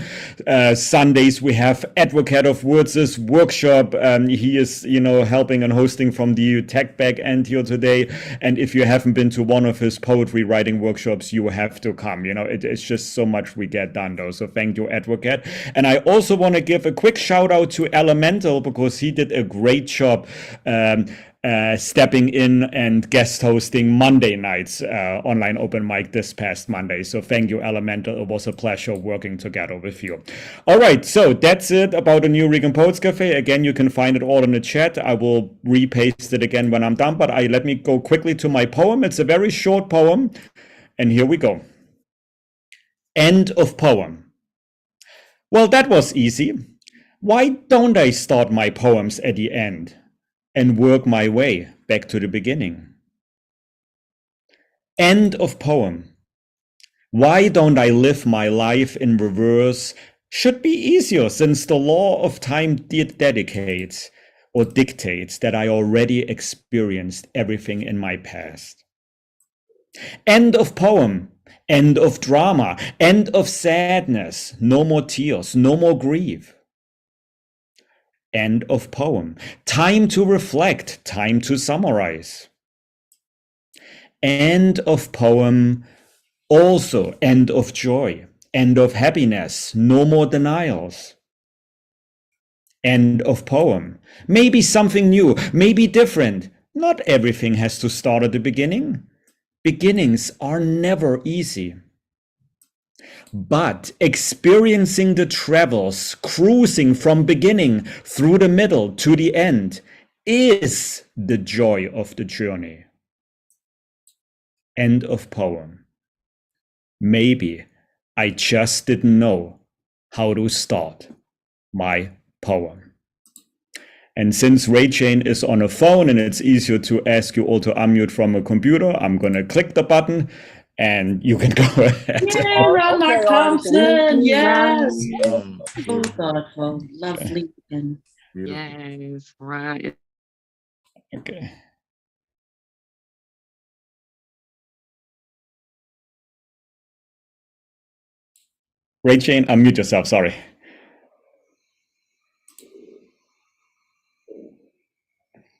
Sundays we have Advocate of Words' workshop. He is, you know, helping and hosting from the tech back end here today. And if you haven't been to one of his poetry writing workshops, you have to come. You know, it's just so much we get done though. So thank you, Advocate. And I also want to give a quick shout out to Elemental, because he did a great job stepping in and guest hosting Monday night's online open mic this past Monday. So thank you, Elemental. It was a pleasure working together with you. All right, so that's it about the New Rican Poets Cafe. Again, you can find it all in the chat. I will repaste it again when I'm done, but let me go quickly to my poem. It's a very short poem, and here we go. End of poem. Well, that was easy. Why don't I start my poems at the end and work my way back to the beginning? End of poem. Why don't I live my life in reverse? Should be easier, since the law of time dedicates or dictates that I already experienced everything in my past. End of poem. End of drama. End of sadness. No more tears. No more grief. End of poem. Time to reflect. Time to summarize. End of poem. Also end of joy. End of happiness. No more denials. End of poem. Maybe something new. Maybe different. Not everything has to start at the beginning. Beginnings are never easy. But experiencing the travels, cruising from beginning through the middle to the end, is the joy of the journey. End of poem. Maybe I just didn't know how to start my poem. And since Ray Chain is on a phone and it's easier to ask you all to unmute from a computer, I'm going to click the button and you can go ahead. Yay, Ron Mark Thompson. Yes. Mm. So thoughtful. Lovely. And Yes, right. Okay. Ray Chain, unmute yourself. Sorry.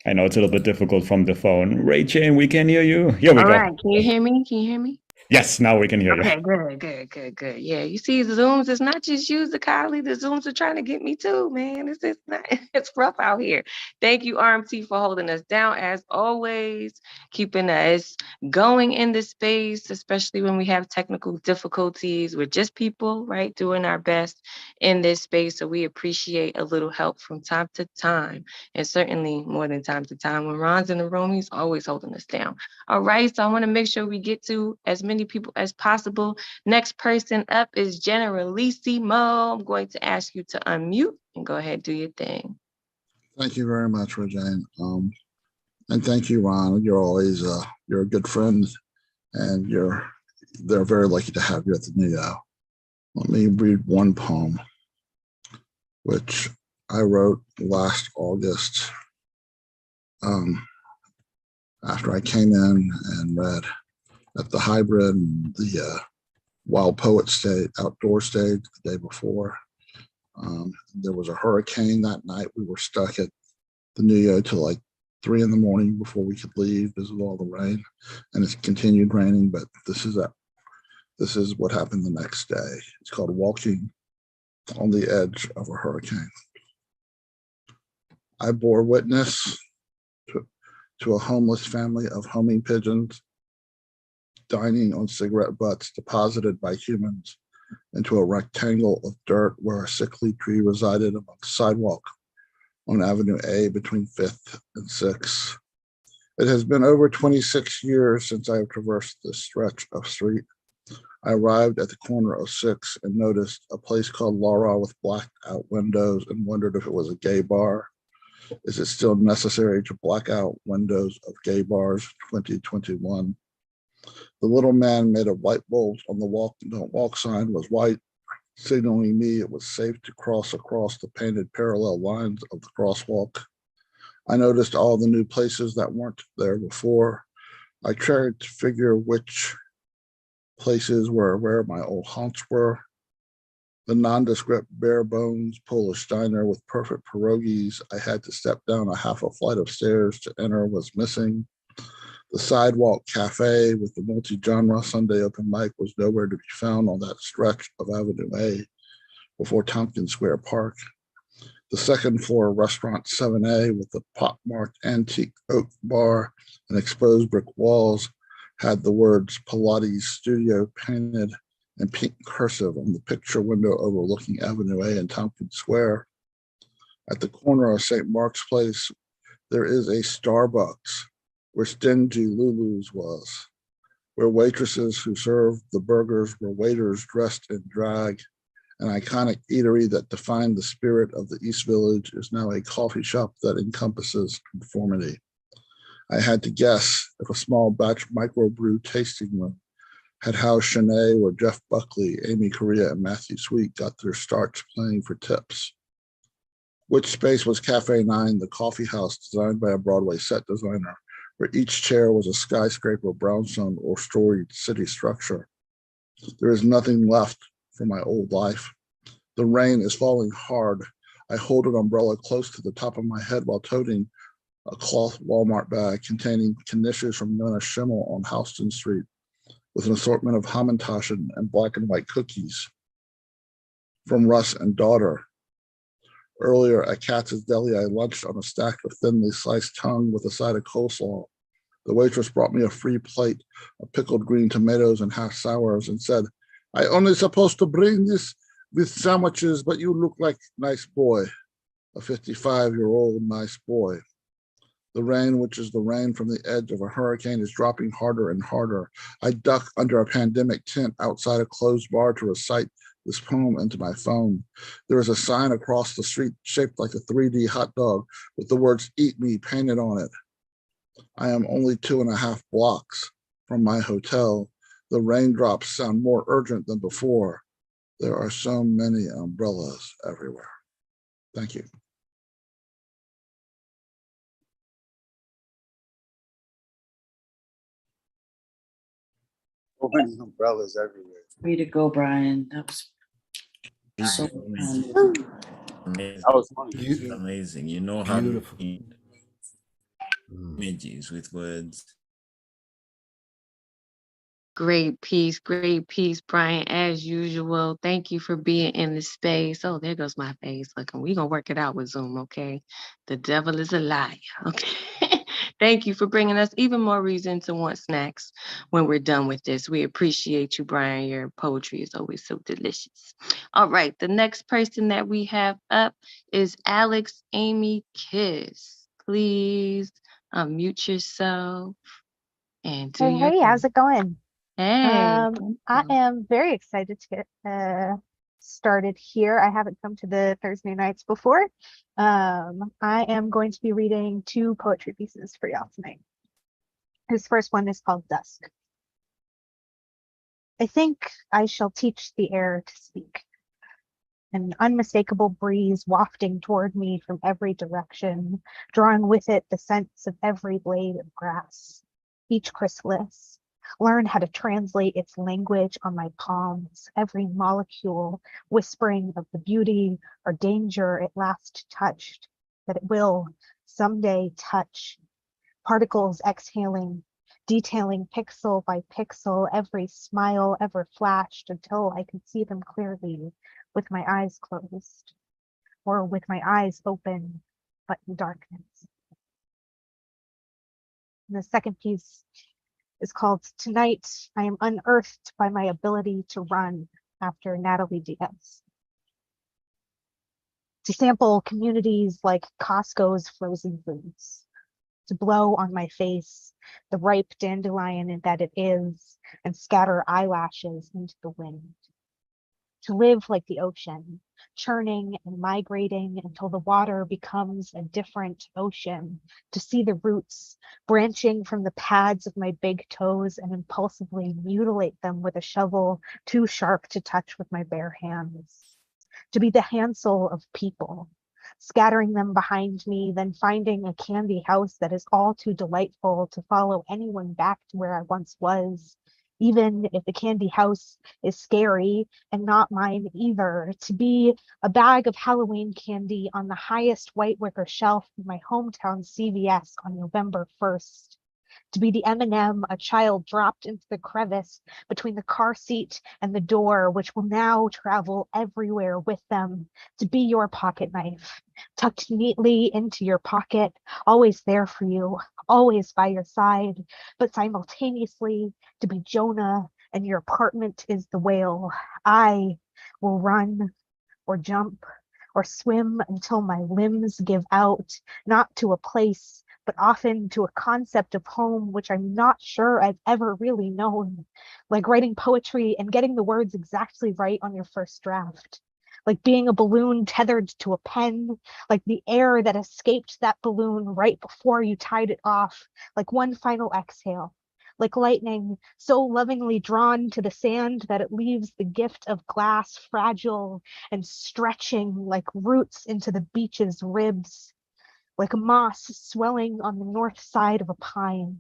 I know it's a little bit difficult from the phone. Ray Chain, we can hear you. Here we All go. right. Can you hear me? Can you hear me? Yes, now we can hear Okay, you. good. Yeah, you see, the Zooms, it's not just you, Zakali. The Zooms are trying to get me too, man. It's just not, it's rough out here. Thank you, RMT, for holding us down as always, keeping us going in this space, especially when we have technical difficulties. We're just people, right, doing our best in this space. So we appreciate a little help from time to time, and certainly more than time to time. When Ron's in the room, he's always holding us down. All right, so I want to make sure we get to as many people as possible. Next person up is Generalissimo. I'm going to ask you to unmute and go ahead, do your thing. Thank you very much, Regine. And thank you, Ron. You're always you're a good friend, and they're very lucky to have you at the Neo. Let me read one poem, which I wrote last August, after I came in and read at the hybrid and the Wild Poet stage, outdoor stage the day before. There was a hurricane that night. We were stuck at the Neo till like 3 in the morning before we could leave because of all the rain, and it's continued raining. But this is what happened the next day. It's called Walking on the Edge of a Hurricane. I bore witness to a homeless family of homing pigeons dining on cigarette butts deposited by humans into a rectangle of dirt where a sickly tree resided on the sidewalk on Avenue A between 5th and 6th. It has been over 26 years since I have traversed this stretch of street. I arrived at the corner of 6th and noticed a place called Laura with blacked out windows and wondered if it was a gay bar. Is it still necessary to black out windows of gay bars 2021? The little man made of light bulbs on the walk don't walk sign was white, signaling me it was safe to cross across the painted parallel lines of the crosswalk. I noticed all the new places that weren't there before. I tried to figure which places were where my old haunts were. The nondescript bare bones Polish diner with perfect pierogies I had to step down a half a flight of stairs to enter was missing. The sidewalk cafe with the multi-genre Sunday open mic was nowhere to be found on that stretch of Avenue A before Tompkins Square Park. The second floor restaurant 7A with the pockmarked antique oak bar and exposed brick walls had the words Pilates Studio painted in pink cursive on the picture window overlooking Avenue A and Tompkins Square. At the corner of St. Mark's Place, there is a Starbucks where stingy Lulu's was, where waitresses who served the burgers were waiters dressed in drag. An iconic eatery that defined the spirit of the East Village is now a coffee shop that encompasses conformity. I had to guess if a small batch microbrew tasting room had housed Shanae where Jeff Buckley, Amy Correa, and Matthew Sweet got their starts playing for tips. Which space was Cafe 9, the coffee house designed by a Broadway set designer, where each chair was a skyscraper, brownstone, or storied city structure? There is nothing left for my old life. The rain is falling hard. I hold an umbrella close to the top of my head while toting a cloth Walmart bag containing knishes from Nona Schimmel on Houston Street with an assortment of Hamantaschen and black and white cookies from Russ and Daughter. Earlier at Katz's Deli, I lunched on a stack of thinly sliced tongue with a side of coleslaw. The waitress brought me a free plate of pickled green tomatoes and half sours and said, "I only supposed to bring this with sandwiches, but you look like a nice boy." A 55-year-old nice boy. The rain, which is the rain from the edge of a hurricane, is dropping harder and harder. I duck under a pandemic tent outside a closed bar to recite this poem into my phone. There is a sign across the street shaped like a 3D hot dog with the words "Eat Me" painted on it. I am only 2.5 blocks from my hotel. The raindrops sound more urgent than before. There are so many umbrellas everywhere. Thank you. So many umbrellas everywhere. Way to go, Brian. That was so Amazing. fun. Amazing. That was funny. It's amazing. You know how to Beautiful. read images with words. Great piece, Brian, as usual. Thank you for being in the space. Oh, there goes my face. Look, we're going to work it out with Zoom, okay? The devil is a liar, okay? Thank you for bringing us even more reason to want snacks when we're done with this. We appreciate you, Brian. Your poetry is always so delicious. All right, the next person that we have up is Alex Amy Kiss. Please unmute yourself and do your Hey, how's it going? Hey. I am very excited to get just started here. I haven't come to the Thursday nights before. I am going to be reading 2 poetry pieces for y'all tonight. His first one is called Dusk. I think I shall teach the air to speak. An unmistakable breeze wafting toward me from every direction, drawing with it the scents of every blade of grass, each chrysalis. Learn how to translate its language on my palms, every molecule whispering of the beauty or danger it last touched, that it will someday touch. Particles exhaling, detailing pixel by pixel, every smile ever flashed until I could see them clearly with my eyes closed, or with my eyes open, but in darkness. And the second piece is called Tonight I Am Unearthed by My Ability to Run, after Natalie Diaz. To sample communities like Costco's frozen foods, to blow on my face the ripe dandelion that it is, and scatter eyelashes into the wind. To live like the ocean, churning and migrating until the water becomes a different ocean, to see the roots branching from the pads of my big toes and impulsively mutilate them with a shovel too sharp to touch with my bare hands. To be the handful of people, scattering them behind me, then finding a candy house that is all too delightful to follow anyone back to where I once was, even if the candy house is scary and not mine either. To be a bag of Halloween candy on the highest white wicker shelf in my hometown CVS on November 1st. To be the M&M a child dropped into the crevice between the car seat and the door, which will now travel everywhere with them. To be your pocket knife, tucked neatly into your pocket, always there for you, always by your side, but simultaneously to be Jonah and your apartment is the whale. I will run or jump or swim until my limbs give out, not to a place, but often to a concept of home, which I'm not sure I've ever really known, like writing poetry and getting the words exactly right on your first draft, like being a balloon tethered to a pen, like the air that escaped that balloon right before you tied it off, like one final exhale, like lightning so lovingly drawn to the sand that it leaves the gift of glass fragile and stretching like roots into the beach's ribs, like moss swelling on the north side of a pine,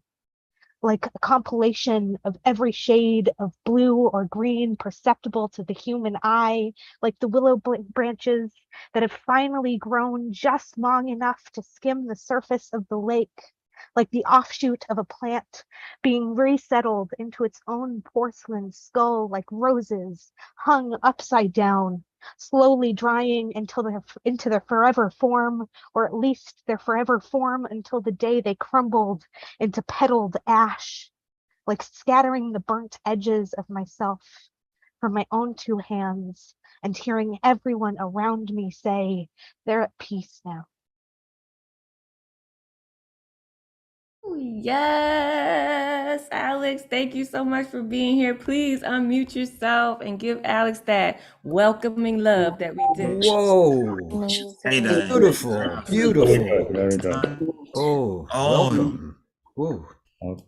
like a compilation of every shade of blue or green perceptible to the human eye, like the willow branches that have finally grown just long enough to skim the surface of the lake, like the offshoot of a plant being resettled into its own porcelain skull, like roses hung upside down, slowly drying until they're into their forever form, or at least their forever form until the day they crumbled into petaled ash, like scattering the burnt edges of myself from my own 2 hands and hearing everyone around me say, they're at peace now. Yes, Alex, thank you so much for being here. Please unmute yourself and give Alex that welcoming love that we do. Whoa. Amazing. Beautiful. Beautiful. Very good. Oh, Oh, welcome. Whoa.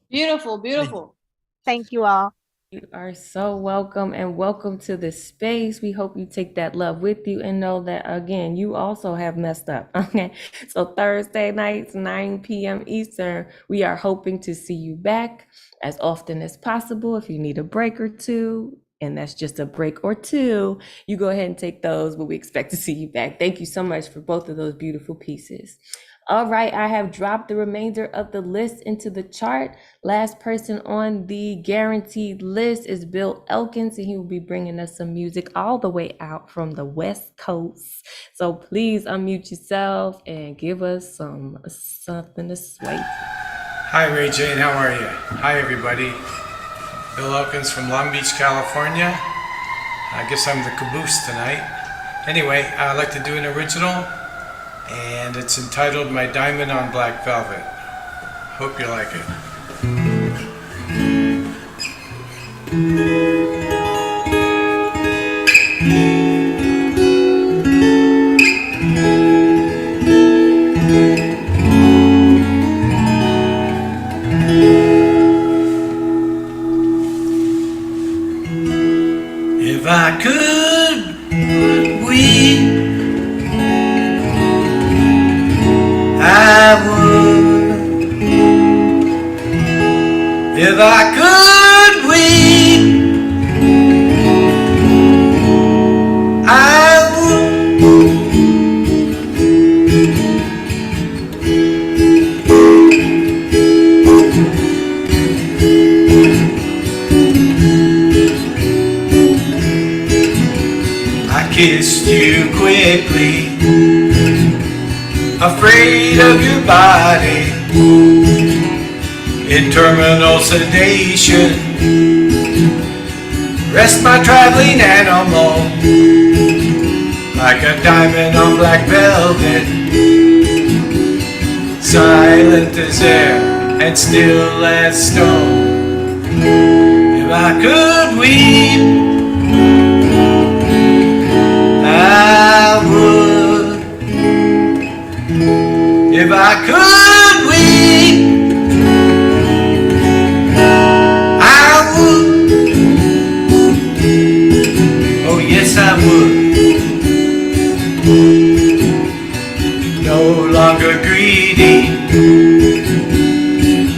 Beautiful, beautiful. Thank you all. You are so welcome, and welcome to the space. We hope you take that love with you and know that, again, you also have messed up. Okay. So Thursday nights, 9 p.m. Eastern, we are hoping to see you back as often as possible. If you need a break or two, and that's just a break or two, you go ahead and take those, but we expect to see you back. Thank you so much for both of those beautiful pieces. All right, I have dropped the remainder of the list into the chart. Last person on the guaranteed list is Bill Elkins, and he will be bringing us some music all the way out from the West Coast. So please unmute yourself and give us something to sway to. Hi, Ray Jane. How are you? Hi, everybody. Bill Elkins from Long Beach, California. I guess I'm the caboose tonight. Anyway, I'd like to do an original, and it's entitled My Diamond on Black Velvet. Hope you like it. kissed you quickly, afraid of your body, in terminal sedation. Rest my traveling animal like a diamond on black velvet, silent as air and still as stone. If I could weep, I would. If I could weep, I would. Oh yes, I would. No longer greedy,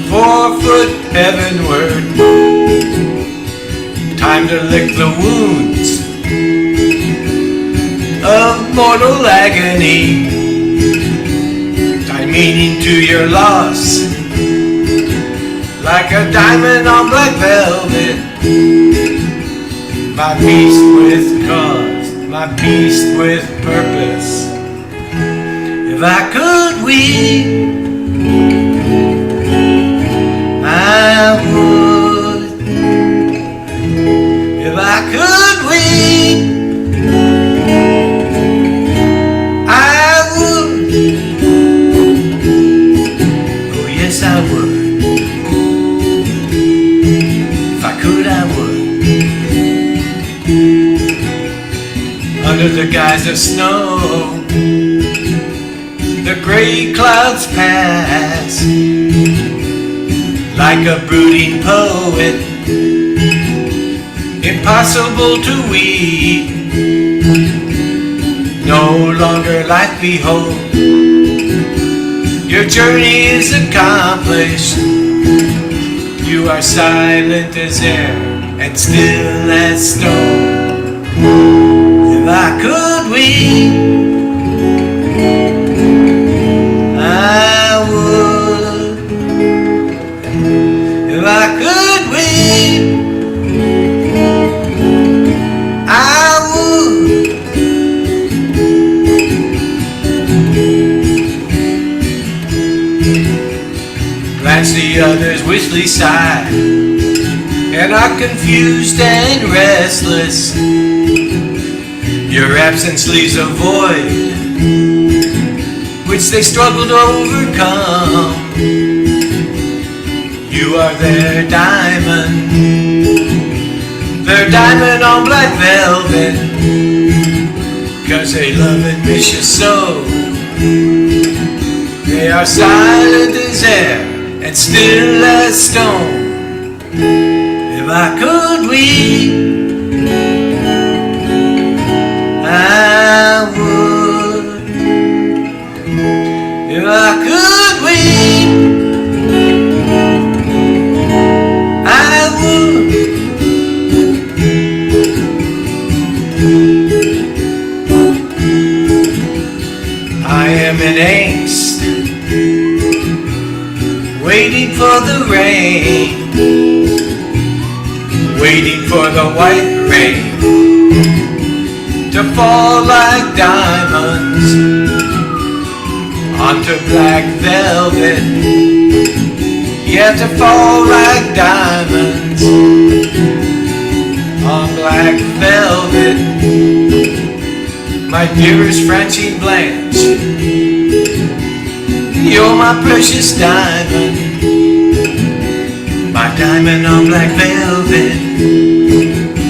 forfeit heavenward. Time to lick the wounds of mortal agony. Tie meaning to your loss like a diamond on black velvet. My beast with cause, my beast with purpose. If I could weep, I would. If I could weep, I would. Oh yes, I would. If I could, I would. Under the guise of snow, the gray clouds pass like a brooding poet, impossible to weep. No longer life behold, your journey is accomplished. You are silent as air and still as stone. If I could weep, I would. If I could weep, I would. Glance the others wistfully sigh, and are confused and restless. Your absence leaves a void which they struggle to overcome. You are their diamond on black velvet, 'cause they love and miss you so. They are silent as air and still as stone. If I could weep, I would. If I could weep, I would. I am in angst, waiting for the rain, waiting for the white rain to fall like diamonds onto black velvet. Yeah, to fall like diamonds on black velvet. My dearest Francine Blanche, you're my precious diamond, my diamond on black velvet.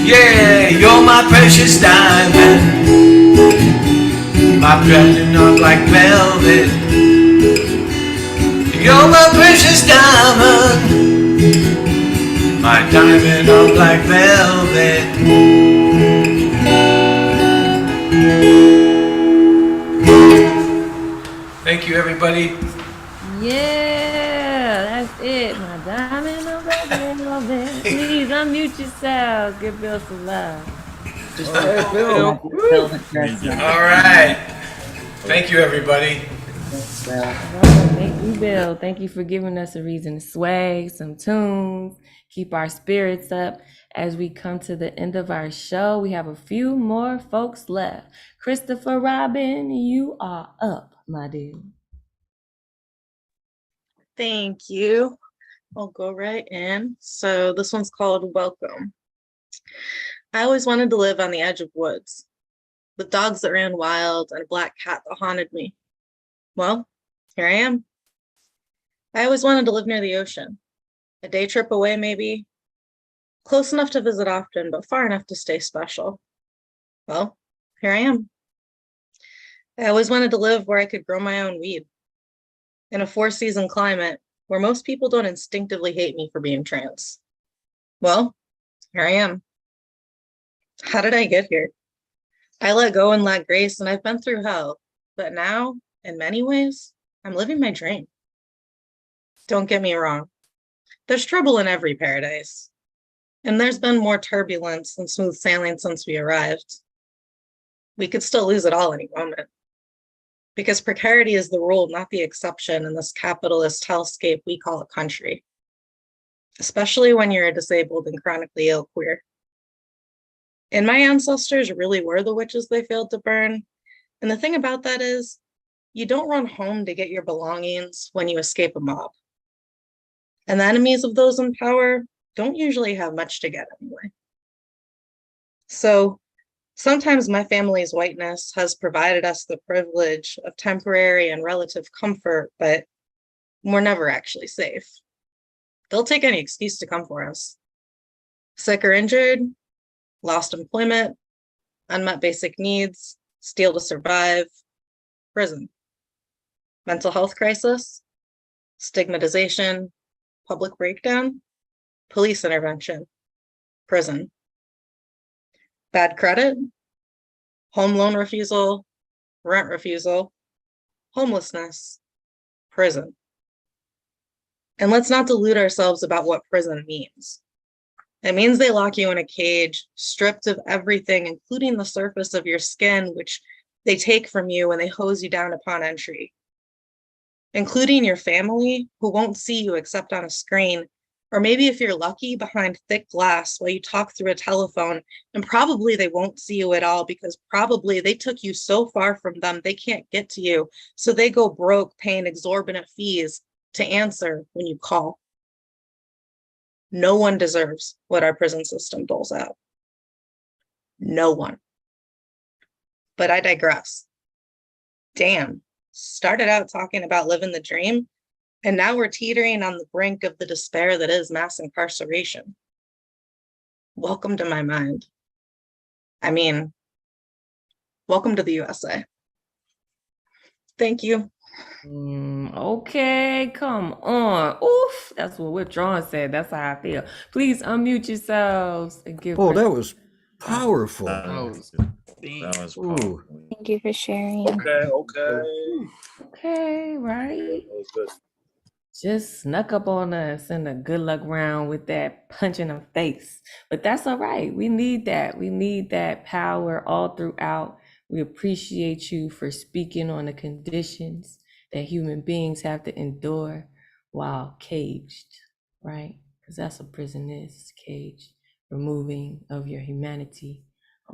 Yeah, you're my precious diamond, my diamond on black velvet. You're my precious diamond, my diamond on black velvet. Thank you, everybody. Yeah, that's it. My diamond on black velvet. Please unmute yourselves. Give Bill some love. All right. Thank you, everybody. Thank you, Bill. Thank you for giving us a reason to sway, some tunes, keep our spirits up as we come to the end of our show. We have a few more folks left. Christopher Robin, you are up, my dear. Thank you. I'll go right in. So this one's called Welcome. I always wanted to live on the edge of woods, with dogs that ran wild and a black cat that haunted me. Well, here I am. I always wanted to live near the ocean, a day trip away maybe, close enough to visit often, but far enough to stay special. Well, here I am. I always wanted to live where I could grow my own weed, in a 4-season climate where most people don't instinctively hate me for being trans. Well, here I am. How did I get here? I let go and let grace, and I've been through hell, but now, in many ways, I'm living my dream. Don't get me wrong. There's trouble in every paradise, and there's been more turbulence than smooth sailing since we arrived. We could still lose it all any moment, because precarity is the rule, not the exception in this capitalist hellscape we call a country, especially when you're a disabled and chronically ill queer. And my ancestors really were the witches they failed to burn. And the thing about that is, you don't run home to get your belongings when you escape a mob. And the enemies of those in power don't usually have much to get anyway. So sometimes my family's whiteness has provided us the privilege of temporary and relative comfort, but we're never actually safe. They'll take any excuse to come for us. Sick or injured, lost employment, unmet basic needs, steal to survive, prison. Mental health crisis, stigmatization, public breakdown, police intervention, prison. Bad credit, home loan refusal, rent refusal, homelessness, prison. And let's not delude ourselves about what prison means. It means they lock you in a cage, stripped of everything, including the surface of your skin, which they take from you when they hose you down upon entry, including your family, who won't see you except on a screen, or maybe if you're lucky, behind thick glass while you talk through a telephone, and probably they won't see you at all because probably they took you so far from them they can't get to you, so they go broke paying exorbitant fees to answer when you call. No one deserves what our prison system doles out. No one. But I digress. Damn, started out talking about living the dream, and now we're teetering on the brink of the despair that is mass incarceration. Welcome to my mind. I mean, welcome to the USA. Thank you. Okay, come on. Oof, that's what Withdrawn said. That's how I feel. Please unmute yourselves and give. Oh, that was powerful. That was Ooh. Thank you for sharing. Okay, right. That was good. Just snuck up on us in a good luck round with that punch in the face. But that's all right. We need that. We need that power all throughout. We appreciate you for speaking on the conditions that human beings have to endure while caged, right? Because that's what prison is, cage, removing of your humanity.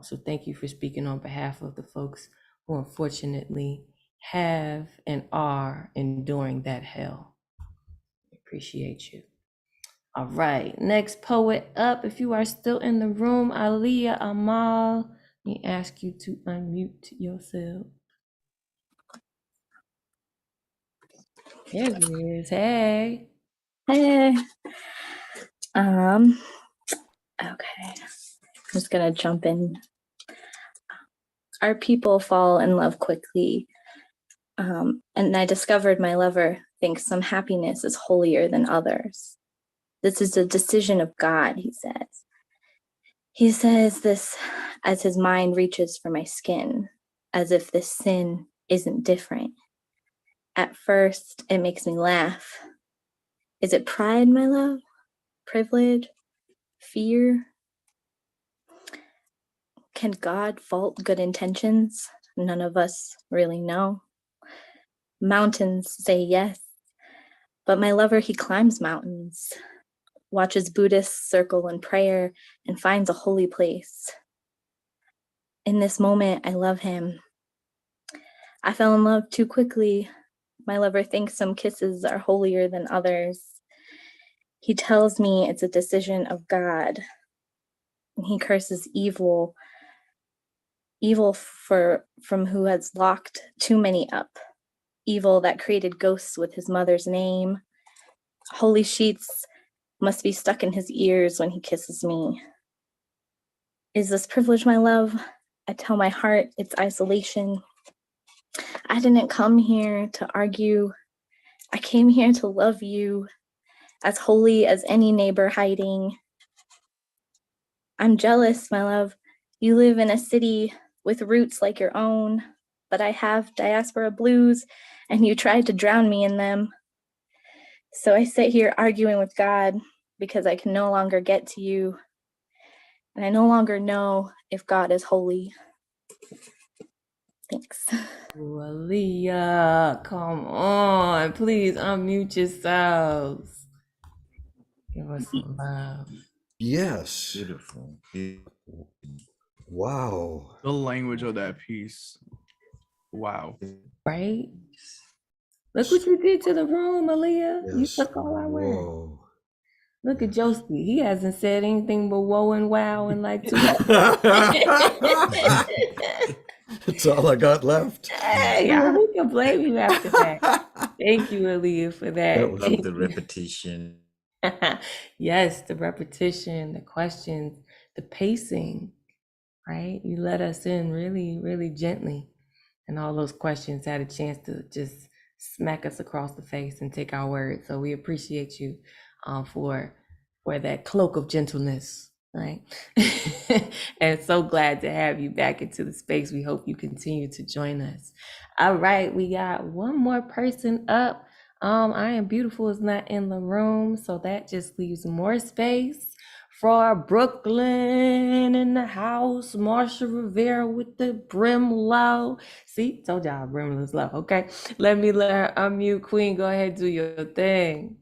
So thank you for speaking on behalf of the folks who unfortunately have and are enduring that hell. Appreciate you. All right, next poet up. If you are still in the room, Aliyah Amal, let me ask you to unmute yourself. There it is. Hey. Hey. Okay. I'm just gonna jump in. Our people fall in love quickly. And I discovered my lover thinks some happiness is holier than others. This is a decision of God, he says. He says this as his mind reaches for my skin, as if this sin isn't different. At first, it makes me laugh. Is it pride, my love? Privilege? Fear? Can God fault good intentions? None of us really know. Mountains say yes, but my lover, he climbs mountains. watches Buddhists circle in prayer, and finds a holy place. In this moment, I love him. I fell in love too quickly. My lover thinks some kisses are holier than others. He tells me it's a decision of God. And he curses evil from who has locked too many up. Evil that created ghosts with his mother's name. Holy sheets must be stuck in his ears when he kisses me. Is this privilege, my love? I tell my heart it's isolation. I didn't come here to argue. I came here to love you, as holy as any neighbor hiding. I'm jealous, my love. You live in a city with roots like your own, but I have diaspora blues, and you tried to drown me in them. So I sit here arguing with God because I can no longer get to you, and I no longer know if God is holy. Thanks. Ooh, Aaliyah, come on. Please unmute yourselves. Give us some love. Yes. Beautiful. Wow. The language of that piece. Wow. Right? Look what you did to the room, Aaliyah. You Yes. took all our words. Whoa. Look at Josie. He hasn't said anything but whoa and wow in like 2 hours. That's all I got left. Hey, who can blame you after that? Thank you, Aaliyah, for that. That was the repetition. Yes, the repetition, the questions, the pacing, right? You let us in really, really gently. And all those questions had a chance to just smack us across the face and take our words. So we appreciate you for that cloak of gentleness, right? And so glad to have you back into the space. We hope you continue to join us. All right, we got one more person up. I Am Beautiful is not in the room, so that just leaves more space for Brooklyn in the house. Marsha Rivera with the brim low. See, told y'all brim is low. Okay, let her unmute. Queen, go ahead, do your thing.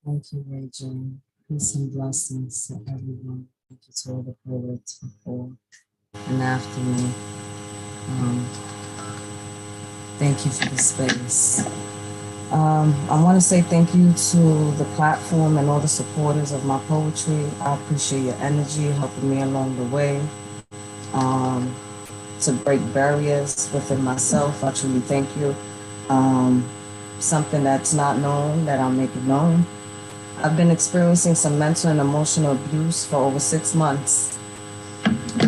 Thank you, Rachel. Peace and blessings to everyone. Thank you to all the poets before and after me. Thank you for the space. I want to say thank you to the platform and all the supporters of my poetry. I appreciate your energy, helping me along the way. To break barriers within myself, I truly thank you. Something that's not known, that I'll make it known. I've been experiencing some mental and emotional abuse for over 6 months.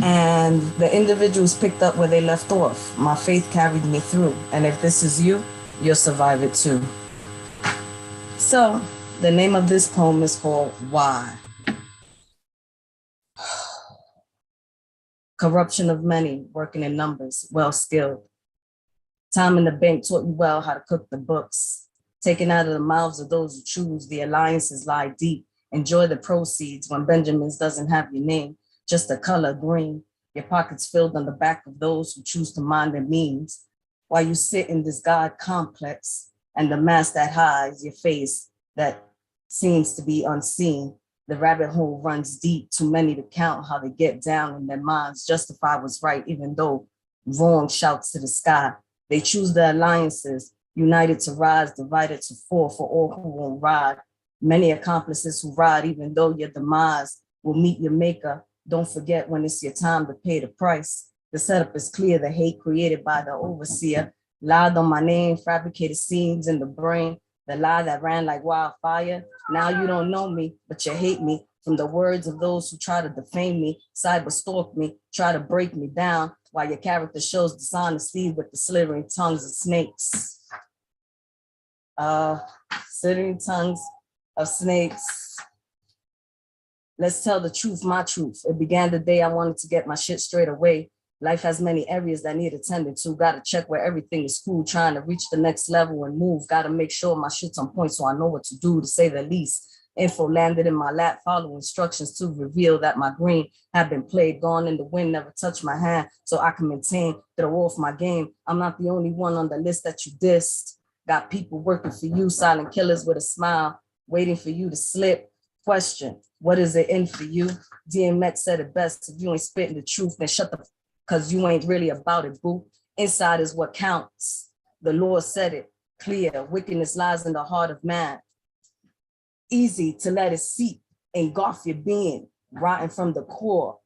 And the individuals picked up where they left off. My faith carried me through. And if this is you, you'll survive it too. So, the name of this poem is called Why? Corruption of many, working in numbers, well skilled. Time in the bank taught you well how to cook the books. Taken out of the mouths of those who choose, the alliances lie deep. Enjoy the proceeds when Benjamin's doesn't have your name, just the color green. Your pockets filled on the back of those who choose to mind their means. While you sit in this God complex and the mask that hides your face that seems to be unseen. The rabbit hole runs deep, too many to count how they get down in their minds, justify what's right, even though wrong shouts to the sky. They choose the alliances, united to rise, divided to fall for all who won't ride. Many accomplices who ride, even though your demise will meet your maker. Don't forget when it's your time to pay the price. The setup is clear, the hate created by the overseer. Lied on my name, fabricated scenes in the brain. The lie that ran like wildfire. Now you don't know me, but you hate me. From the words of those who try to defame me, cyber stalk me, try to break me down, while your character shows dishonesty with the slithering tongues of snakes. Slithering tongues of snakes. Let's tell the truth, my truth. It began the day I wanted to get my shit straight away. Life has many areas that need attended to. Gotta check where everything is cool, trying to reach the next level and move. Gotta make sure my shit's on point so I know what to do, to say the least. Info landed in my lap, follow instructions to reveal that my green had been played, gone in the wind, never touched my hand, so I can maintain, throw off my game. I'm not the only one on the list that you dissed. Got people working for you, silent killers with a smile. waiting for you to slip. Question, what is it in for you? DMX said it best, if you ain't spitting the truth, then shut the, cause you ain't really about it, boo. Inside is what counts. The Lord said it clear, wickedness lies in the heart of man. Easy to let it seep, engulf your being, rotten from the core.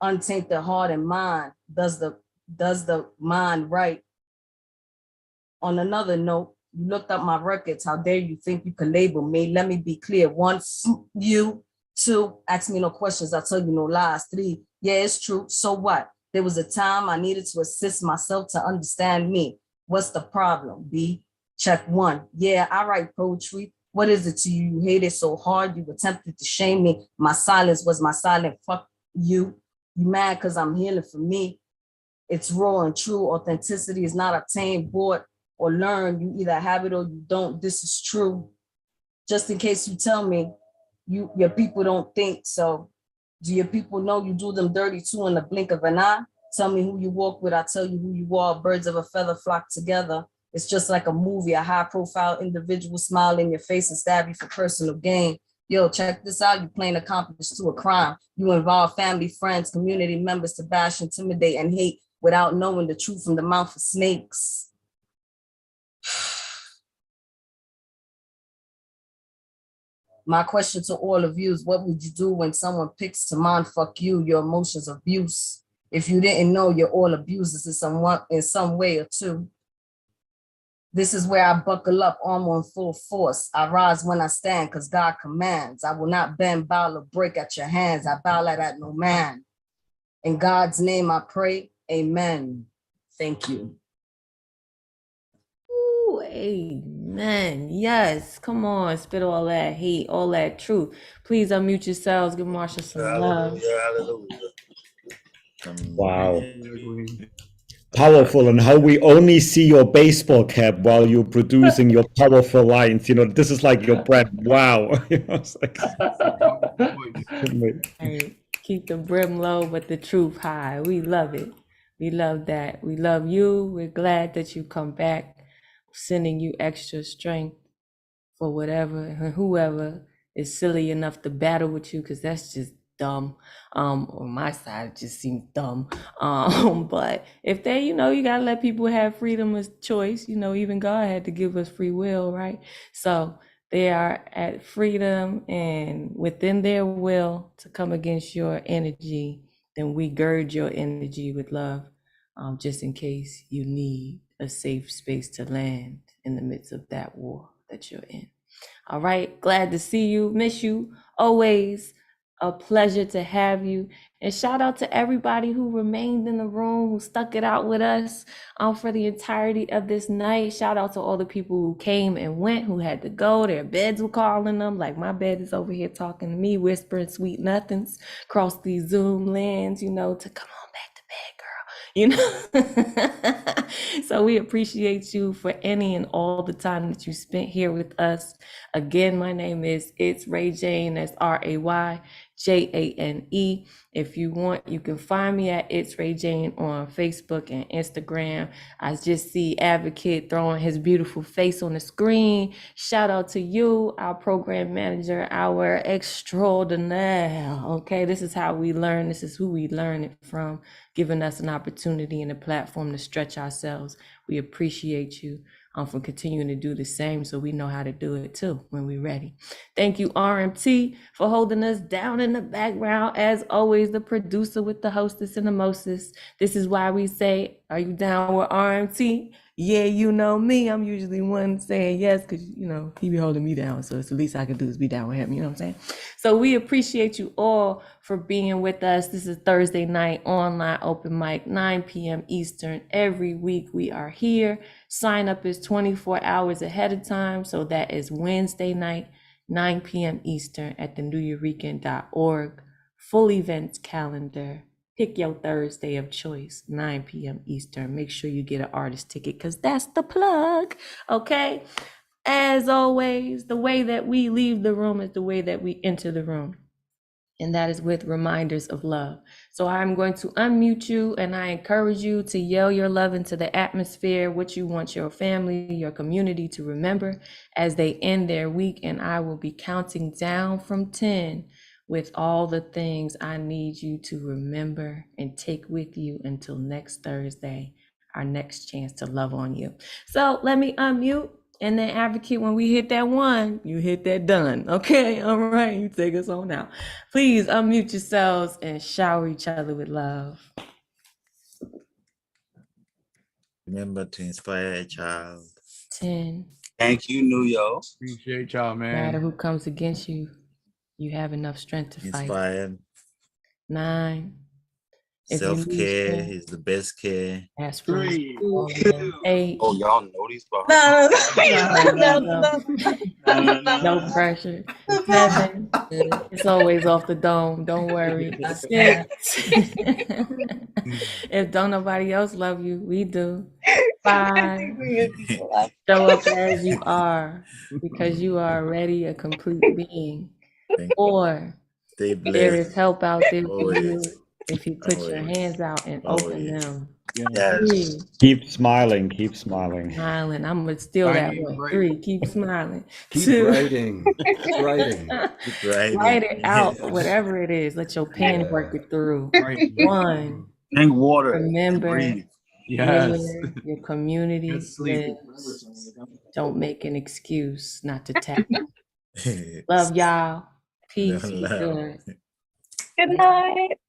Untaint the heart and mind, does the mind right? On another note, you looked up my records. How dare you think you can label me? Let me be clear. 1, you. 2, ask me no questions. I'll tell you no lies. 3, yeah, it's true. So what? There was a time I needed to assist myself to understand me. What's the problem? B, check 1. Yeah, I write poetry. What is it to you? You hate it so hard. You attempted to shame me. My silence was my silent. Fuck you. You mad because I'm healing for me. It's raw and true. Authenticity is not obtained, bought, or learned. You either have it or you don't. This is true. Just in case you tell me, your people don't think so. Do your people know you do them dirty too in the blink of an eye? Tell me who you walk with, I tell you who you are. Birds of a feather flock together. It's just like a movie, a high profile individual smile in your face and stab you for personal gain. Yo, check this out, you plain accomplice to a crime. You involve family, friends, community members to bash, intimidate, and hate without knowing the truth from the mouth of snakes. My question to all of you is, what would you do when someone picks to mind fuck you, your emotions abuse? If you didn't know, you're all abusers in some way or two. This is where I buckle up, armor in full force. I rise when I stand, because God commands. I will not bend, bow, or break at your hands. I bow at no man. In God's name I pray, amen. Thank you. Ooh, amen. Yes, come on, spit all that hate, all that truth. Please unmute yourselves, give Marsha some love. Hallelujah. Wow. Powerful, and how we only see your baseball cap while you're producing your powerful lines. You know, this is like your brand. Wow. You know, it's like, Right. Keep the brim low, but the truth high. We love it. We love that. We love you. We're glad that you come back, sending you extra strength for whatever and whoever is silly enough to battle with you, because that's just dumb. On my side, it just seems dumb. But if they, you gotta let people have freedom of choice. Even God had to give us free will, right? So they are at freedom and within their will to come against your energy, then we gird your energy with love, just in case you need a safe space to land in the midst of that war that you're in. All right, glad to see you, miss you, always a pleasure to have you. And shout out to everybody who remained in the room, who stuck it out with us for the entirety of this night. Shout out to all the people who came and went, who had to go. Their beds were calling them, like my bed is over here talking to me, whispering sweet nothings across these Zoom lands, to come on back to bed, girl. So we appreciate you for any and all the time that you spent here with us. Again, my name is It's Ray Jane. That's RayJane. If you want, you can find me at It's Ray Jane on Facebook and Instagram. I just see Advocate throwing his beautiful face on the screen. Shout out to you, our program manager, our extraordinaire. Okay, this is how we learn. This is who we learn it from, giving us an opportunity and a platform to stretch ourselves. We appreciate you for continuing to do the same, so we know how to do it too when we're ready. Thank you, RMT, for holding us down in the background. As always, the producer with the hostess and the mostest. This is why we say, are you down with RMT? Yeah, you know me. I'm usually one saying yes, because, he be holding me down. So it's the least I can do is be down with him. You know what I'm saying? So we appreciate you all for being with us. This is Thursday night online open mic, 9 p.m. Eastern. Every week we are here. Sign up is 24 hours ahead of time. So that is Wednesday night, 9 p.m. Eastern at the neweuropean.org. Full events calendar. Pick your Thursday of choice, 9 p.m. Eastern. Make sure you get an artist ticket, because that's the plug, okay? As always, the way that we leave the room is the way that we enter the room. And that is with reminders of love. So I'm going to unmute you and I encourage you to yell your love into the atmosphere, what you want your family, your community to remember as they end their week. And I will be counting down from 10 with all the things I need you to remember and take with you until next Thursday, our next chance to love on you. So let me unmute. And then advocate, when we hit that 1, you hit that done. Okay, all right, you take us on now. Please unmute yourselves and shower each other with love. Remember to inspire a child. 10. Thank you, New York. Appreciate y'all, No matter man. who comes against you, you have enough strength to fight. Inspired. 9. If you need Self-care strength, is the best care. ask for 3, all of 2. them. 8. Oh, y'all know these behind. No pressure. 7. It's always off the dome. Don't worry. 6. If don't nobody else love you, we do. 5. Show up as you are, because you are already a complete being. 4. Stay There blessed. is help out there for Always. you if you put your Always. hands out and open Always. them. Yes. 3. Keep smiling, keep smiling. Smiling. I'm gonna steal that Shining one. bright. 3. Keep smiling. Keep 2. writing. Keep writing. Keep writing. Write it out, whatever it is. Let your pen work it through. Right. 1. Drink water. Remember Yes. where your community Good sleep. lives. Don't make an excuse not to tap. Love y'all. Peace. Be Love. good. Good night.